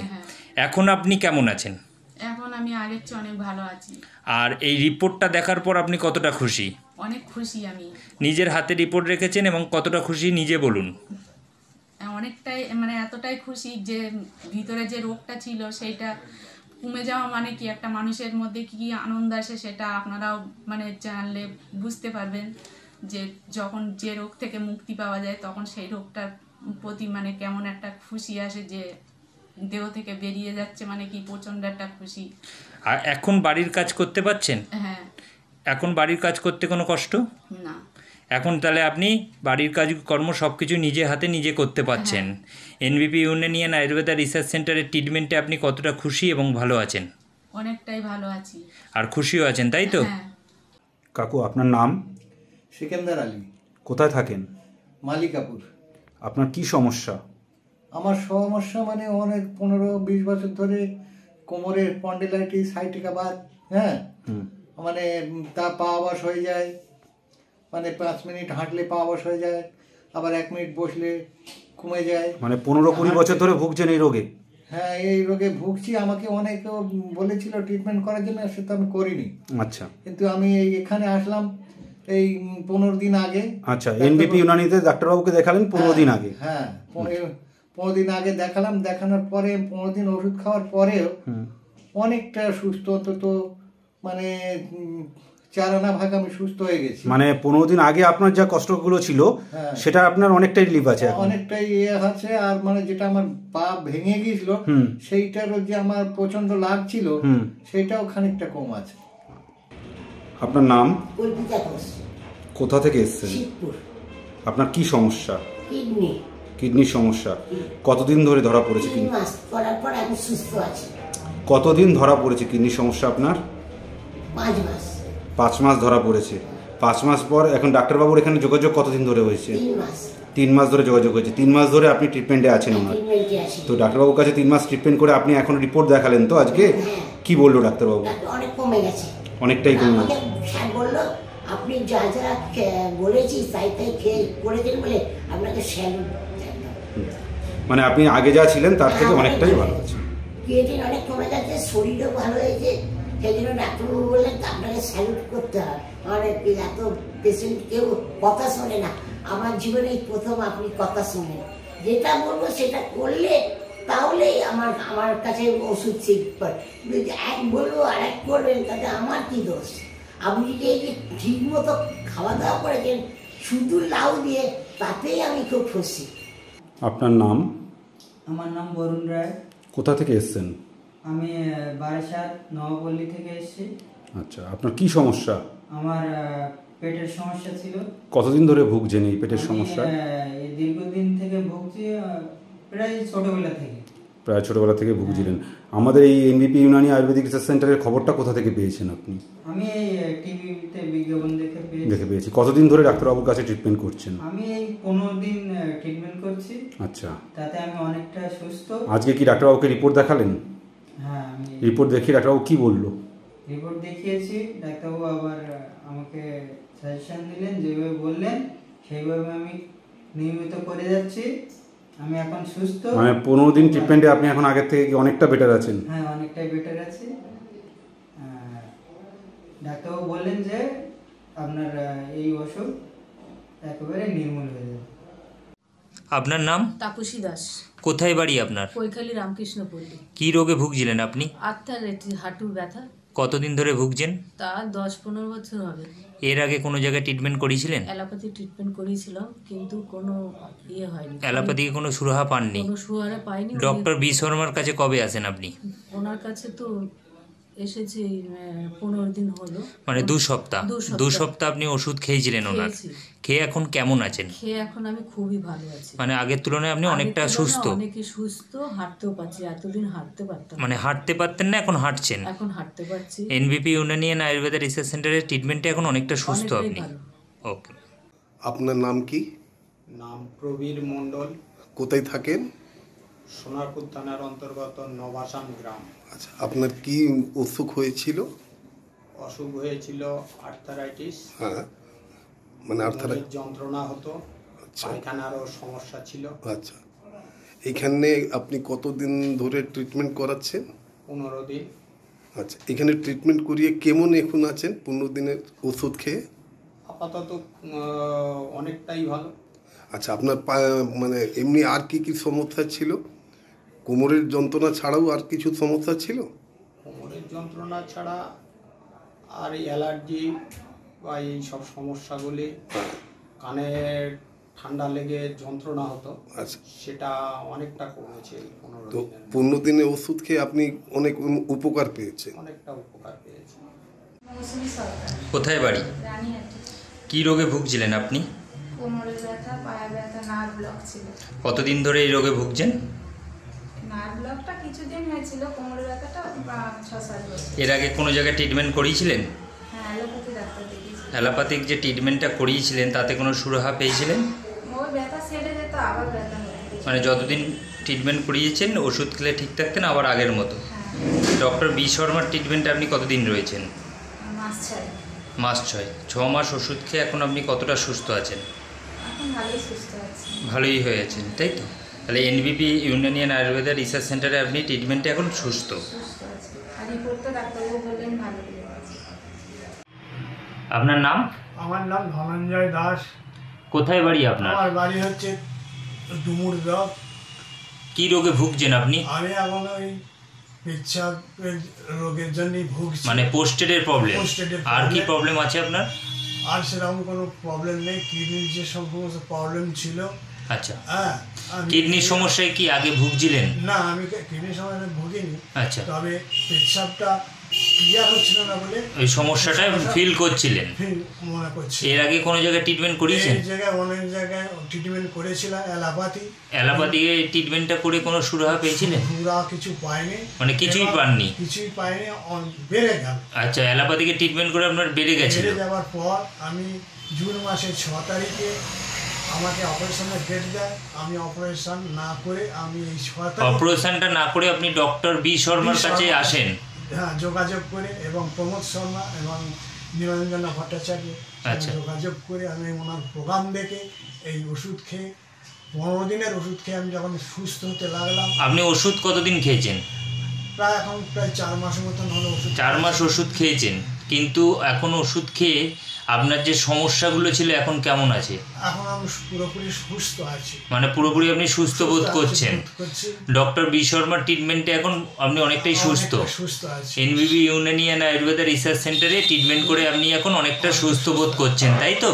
এখন আপনি কেমন আছেন? এখন আমি আগের চেয়ে অনেক ভালো আছি। আর এই রিপোর্টটা দেখার পর আপনি কতটা খুশি? অনেক খুশি আমি। নিজের হাতে রিপোর্ট রেখেছেন এবং কতটা খুশি নিজে বলুন। অনেকটাই, মানে এতটাই খুশি যে ভিতরে যে রোগটা ছিল সেইটা কমে যাওয়া মানে কি একটা মানুষের মধ্যে কি আনন্দ আসে সেটা আপনারাও মানে জানলে বুঝতে পারবেন, যে যখন যে রোগ থেকে মুক্তি পাওয়া যায় তখন সেই রোগটার প্রতি মানে কেমন একটা খুশি আসে, যে দেহ থেকে বেরিয়ে যাচ্ছে মানে কি প্রচণ্ড একটা খুশি। আর এখন বাড়ির কাজ করতে পারছেন? হ্যাঁ। এখন বাড়ির কাজ করতে কোনো কষ্ট না। এখন তাহলে আপনি বাড়ির কাজকর্ম সব কিছু নিজে হাতে নিজে করতে পারছেন। এনবিপি ইউনানিয়ান আয়ুর্বেদা রিসার্চ সেন্টারের ট্রিটমেন্টে আপনি কতটা খুশি এবং ভালো আছেন? অনেকটাই ভালো আছি। আর খুশিও আছেন, তাই তো? কাকু, আপনার নাম? সিকান্দার আলী। কোথায় থাকেন? মালিকাপুর। আপনার কি সমস্যা? আমার সমস্যা মানে অনেক 15-20 বছর ধরে কোমরের স্পন্ডিলাইটিস, সাইটিকা বাত, হ্যাঁ, মানে তা পা অবশ হয়ে যায়, মানে 5 মিনিট হাঁটলে পা অবশ হয়ে যায়, আবার 1 মিনিট বসলে কমে যায়। মানে 15-20 বছর ধরে ভুগছেন এই রোগে? হ্যাঁ, এই রোগে ভুগছি। আমাকে অনেকে বলেছিল ট্রিটমেন্ট করার জন্য, সেটা আমি করিনি। আচ্ছা। কিন্তু আমি এখানে আসলাম এই 15 দিন আগে। আচ্ছা, এনবিপি ইউনানিতে ডাক্তারবাবুকে দেখালেন 15 দিন আগে? হ্যাঁ, 15 দিন আগে দেখালাম। দেখানোর পরে 15 দিন ওষুধ খাওয়ার পরেও অনেকটা সুস্থ, অন্তত মানে 4 আনা ভাগ আমি সুস্থ হয়ে গেছি। মানে 15 দিন আগে আপনার যা কষ্টগুলো ছিল সেটা আপনার অনেকটাই রিলিফ আছে এখন? অনেকটাই আছে। আর মানে যেটা আমার পা ভেঙে গিয়েছিল সেইটারও যে আমার প্রচন্ড লাভ ছিল সেটাও খানিকটা কম আছে। আপনার নাম? কল্পিতা ঘোষ। কোথা থেকে এসেছেন? শিবপুর। আপনার কি সমস্যা? কিডনি। কিডনির সমস্যা। কতদিন ধরে ধরা পড়েছে? 3 মাস করার পর আমি সুস্থ আছি। কতদিন ধরা পড়েছে কিডনির সমস্যা আপনার? 5 মাস। 5 মাস ধরা পড়েছে। 5 মাস পর এখন ডাক্তারবাবুর এখানে যোগাযোগ কতদিন ধরে হয়েছে? 3 মাস। 3 মাস ধরে যোগাযোগ হয়েছে। 3 মাস ধরে আপনি ট্রিটমেন্টে আছেন ওনার? তো ডাক্তারবাবুর কাছে 3 মাস ট্রিটমেন্ট করে আপনি এখন রিপোর্ট দেখালেন তো আজকে? কি বললো ডাক্তারবাবু? অনেক কমে গেছে। অনেকটাই কমে গেছে। স্যার বললো আপনি যা যা বলেছি তাই তাই খেয়ে করেছেন বলে আপনাকে স্যালুট। মানে আপনি আগে যা ছিলেন তার থেকে অনেকটাই ভালো আছে। ক্রিয়েটিন অনেক কমে গেছে, শরীরও ভালো হয়েছে। সেই জন্য ডাক্তারবাবু বললেন আপনাকে স্যালুট করতে হয়। অনেক এত পেশেন্ট কেউ কথা শোনে না, আমার জীবনে প্রথম আপনি কথা শোনেন। যেটা বলবো সেটা করলে তাহলেই আমার কাছে ওষুধ ঠিক করে। এক বলবো আর এক করবেন তাতে আমার কি দোষ? আপনি যদি এই যে ঠিক মতো খাওয়া দাওয়া করেছেন শুধু লাউ দিয়ে, তাতেই আমি খুব খুশি। আপনার নাম? আমার নাম বরুণ রায়। কোথা থেকে এসেছেন? আমি বারাসাত নবপল্লী থেকে এসেছি। আচ্ছা, আপনার কি সমস্যা? আমার পেটের সমস্যা ছিল। কতদিন ধরে ভুগছেন এই পেটের সমস্যা? দীর্ঘদিন থেকে ভুগছি, প্রায় ছোটবেলা থেকে। প্রায় ছোটবেলা থেকে ভুগছিলেন। আমাদের এই এনবিপি ইউনানি আয়ুর্বেদিক রিসার্চ সেন্টারের খবরটা কোথা থেকে পেয়েছেন আপনি? আমি এই টিভিতে বিজ্ঞাপন দেখে পেয়েছি। কতদিন ধরে ডাক্তারবাবুর কাছে ট্রিটমেন্ট করছেন? আমি এই 15 দিন ট্রিটমেন্ট করছি। আচ্ছা, তাতে আমি অনেকটা সুস্থ। আজকে কি ডাক্তারবাবুকে রিপোর্ট দেখালেন? হ্যাঁ, আমি রিপোর্ট দেখিয়ে ডাক্তারবাবু কি বললো? রিপোর্ট দেখিয়েছি, ডাক্তারবাবু আবার আমাকে সাজেশন দিলেন, যেভাবে বললেন সেইভাবে আমি নিয়মিত করে যাচ্ছি। আমি এখন সুস্থ। মানে 15 দিন ট্রিটমেন্টে আপনি এখন আগের থেকে অনেকটা বেটার আছেন? হ্যাঁ, অনেকটাই বেটার আছি। ডাক্তারবাবু বললেন যে আপনার এই অসুখ একেবারে নির্মূল হয়ে যাবে। আপনার নাম? তাপসী দাস। কোথায় বাড়ি আপনার? কৈখালী রামকৃষ্ণপল্লী। কি রোগে ভুগছিলেন আপনি? হাঁটুর ব্যথা। কতদিন ধরে ভুগছেন? তা 10-15 বছর হবে। এর আগে কোনো জায়গায় ট্রিটমেন্ট করিয়েছিলেন? অ্যালোপ্যাথি ট্রিটমেন্ট করিয়েছিলাম, কিন্তু কোনো হয়নি। অ্যালোপ্যাথিকে কোনো সুরাহা পাননি? কোনো সুরাহা পাইনি। ডক্টর বি শর্মার কাছে কবে আসেন আপনি? ওনার কাছে তো এসেছি 15 দিন হলো। মানে 2 সপ্তাহ। 2 সপ্তাহ আপনি ওষুধ খেয়েছিলেন ওনার? খেয়ে এখন কেমন আছেন? খেয়ে এখন আমি খুবই ভালো আছি। মানে আগের তুলনায় আপনি অনেকটা সুস্থ? অনেকই সুস্থ, হাঁটতেও পারছি। এতদিন হাঁটতে পারতাম। মানে হাঁটতে পারতেন না, এখন হাঁটছেন? এখন হাঁটতে পারছি। এনবিপি ইউনানিয়ান আয়ুর্বেদা রিসার্চ সেন্টারের ট্রিটমেন্টে এখন অনেকটা সুস্থ আপনি? ওকে। আপনার নাম কি? নাম প্রবীর মণ্ডল। কোথায় থাকেন? সোনারপুর থানার অন্তর্গত নবাসান গ্রাম। আচ্ছা, আপনার কি অসুখ হয়েছিল? অসুখ হয়েছিল আর্থারাইটিস। হ্যাঁ, মানে আর্থারাইটিস যন্ত্রণা হতো, পায়খানারও সমস্যা ছিল। আচ্ছা, এখানে আপনি কতদিন ধরে ট্রিটমেন্ট করাচ্ছেন? 15 দিন। আচ্ছা, এখানে ট্রিটমেন্ট করিয়ে কেমন এখন আছেন 15 দিনের ওষুধ খেয়ে? আপাতত অনেকটাই ভালো। আচ্ছা, আপনার মানে এমনি আর কি কি সমস্যা ছিল? কোমরের যন্ত্রণা ছাড়াও আর কিছু সমস্যা ছিল? কোমরের যন্ত্রণা ছাড়া আর অ্যালার্জি বা এই সব সমস্যাগুলি, কানের ঠান্ডা লেগে যন্ত্রণা হতো, আচ্ছা, সেটা অনেকটা কমেছে। 15 দিনে ওষুধ খেয়ে আপনি অনেক উপকার পেয়েছেন? অনেকটা উপকার পেয়েছি। কোথায় বাড়ি? কি রোগে ভুগছিলেন আপনি? কোমরের ব্যথা, পায়ের ব্যথা, নার্ভ ব্লক ছিল। কতদিন ধরে এই রোগে ভুগছেন? নার্ভ ব্লকটা কিছুদিন হয়েছিল, কোমরের ব্যথাটা 6-7 বছর। এর আগে কোনো জায়গায় ট্রিটমেন্ট করিয়েছিলেন? হ্যাঁ, অ্যালোপ্যাথি ডাক্তার দেখিয়েছি। অ্যালোপ্যাথিক যে ট্রিটমেন্টটা করিয়েছিলেন তাতে কোনো সুরাহা পেয়েছিলেন? ওই ব্যথা সেরে যেত, আবার ব্যথা হয়ে যেত। মানে যতদিন ট্রিটমেন্ট করিয়েছেন ওষুধ খেলে ঠিক থাকতেন, আবার আগের মতো? ডক্টর বি শর্মার ট্রিটমেন্টে আপনি কতদিন রয়েছেন? মাস 6। মাস 6। 6 মাস ওষুধ খেয়ে এখন আপনি কতটা সুস্থ আছেন? এখন ভালোই সুস্থ আছি। ভালোই হয়ে আছেন, তাই তো? তাহলে এনবিপি ইউনানিয়ান আয়ুর্বেদা রিসার্চ সেন্টারে আপনি ট্রিটমেন্টে এখন সুস্থ। সুস্থ আছি। আর রিপোর্টটা ডাক্তারবাবু বললেন ভালো হয়ে গেছে। আপনার নাম? আমার নাম ধনঞ্জয় দাস। কোথায় বাড়ি আপনার? আমার বাড়ি হচ্ছে ডুমুরদহ। কি রোগে ভুগছেন আপনি? আমি এখন ওই পেচ্ছাপের রোগের জন্যই ভুগছি। মানে পোস্টেডের প্রবলেম। Prostate-এর আর কি problem। প্রবলেম আছে আপনার? আর সেরকম কোনো প্রবলেম নেই, কিডনির যে সমস্ত প্রবলেম ছিল। আচ্ছা, হ্যাঁ, কিডনির সমস্যায় কি আগে ভুগছিলেন? না, আমি কিডনির সমস্যা ভুগিনি। আচ্ছা, তবে পেচ্ছাপটা ক্লিয়ার হচ্ছিল না বলে ওই সমস্যাটা ফিল করছিলেন। মনে করছি। এর আগে কোনো জায়গায় ট্রিটমেন্ট করিয়েছেন? এই জায়গায় অনেক জায়গায় ট্রিটমেন্ট করেছিলাম, অ্যালোপ্যাথিকে ট্রিটমেন্টটা করে কোনো সুরাহা পেয়েছিলেন? পুরা কিছু পাইনি, মানে কিছুই পাননি? কিছুই পাইনি, বেড়ে গেল। আচ্ছা, অ্যালোপ্যাথিকে ট্রিটমেন্ট করে আপনার বেড়ে গেছিল? বেড়ে যাওয়ার পর আমি জুন মাসের 6 তারিখে আমাকে অপারেশনের ডেট দেয়। আমি অপারেশন না করে আমি এই 6 তারিখ অপারেশনটা না করে আপনি ডক্টর বি শর্মার কাছে আসেন? হ্যাঁ, যোগাযোগ করে এবং প্রমোদ শর্মা এবং নিরঞ্জনা ভট্টাচার্য যোগাযোগ করে আমি ওনার প্রোগ্রাম দেখে এই ওষুধ খেয়ে 15 দিনের ওষুধ খেয়ে আমি যখন সুস্থ হতে লাগলাম। আপনি ওষুধ কতদিন খেয়েছেন? এখন প্রায় 4 মাসের মতন হলো ওষুধ। 4 মাস ওষুধ খেয়েছেন, কিন্তু এখন ওষুধ খেয়ে আপনার যে সমস্যাগুলো ছিল এখন কেমন আছে? এখন আমি পুরোপুরি সুস্থ আছি। মানে পুরোপুরি আপনি সুস্থ বোধ করছেন? ডক্টর বি শর্মার ট্রিটমেন্টে এখন আপনি অনেকটাই সুস্থ? এনবিবি ইউনানি অ্যান্ড আয়ুর্বেদা রিসার্চ সেন্টারে ট্রিটমেন্ট করে আপনি এখন অনেকটা সুস্থ বোধ করছেন, তাই তো?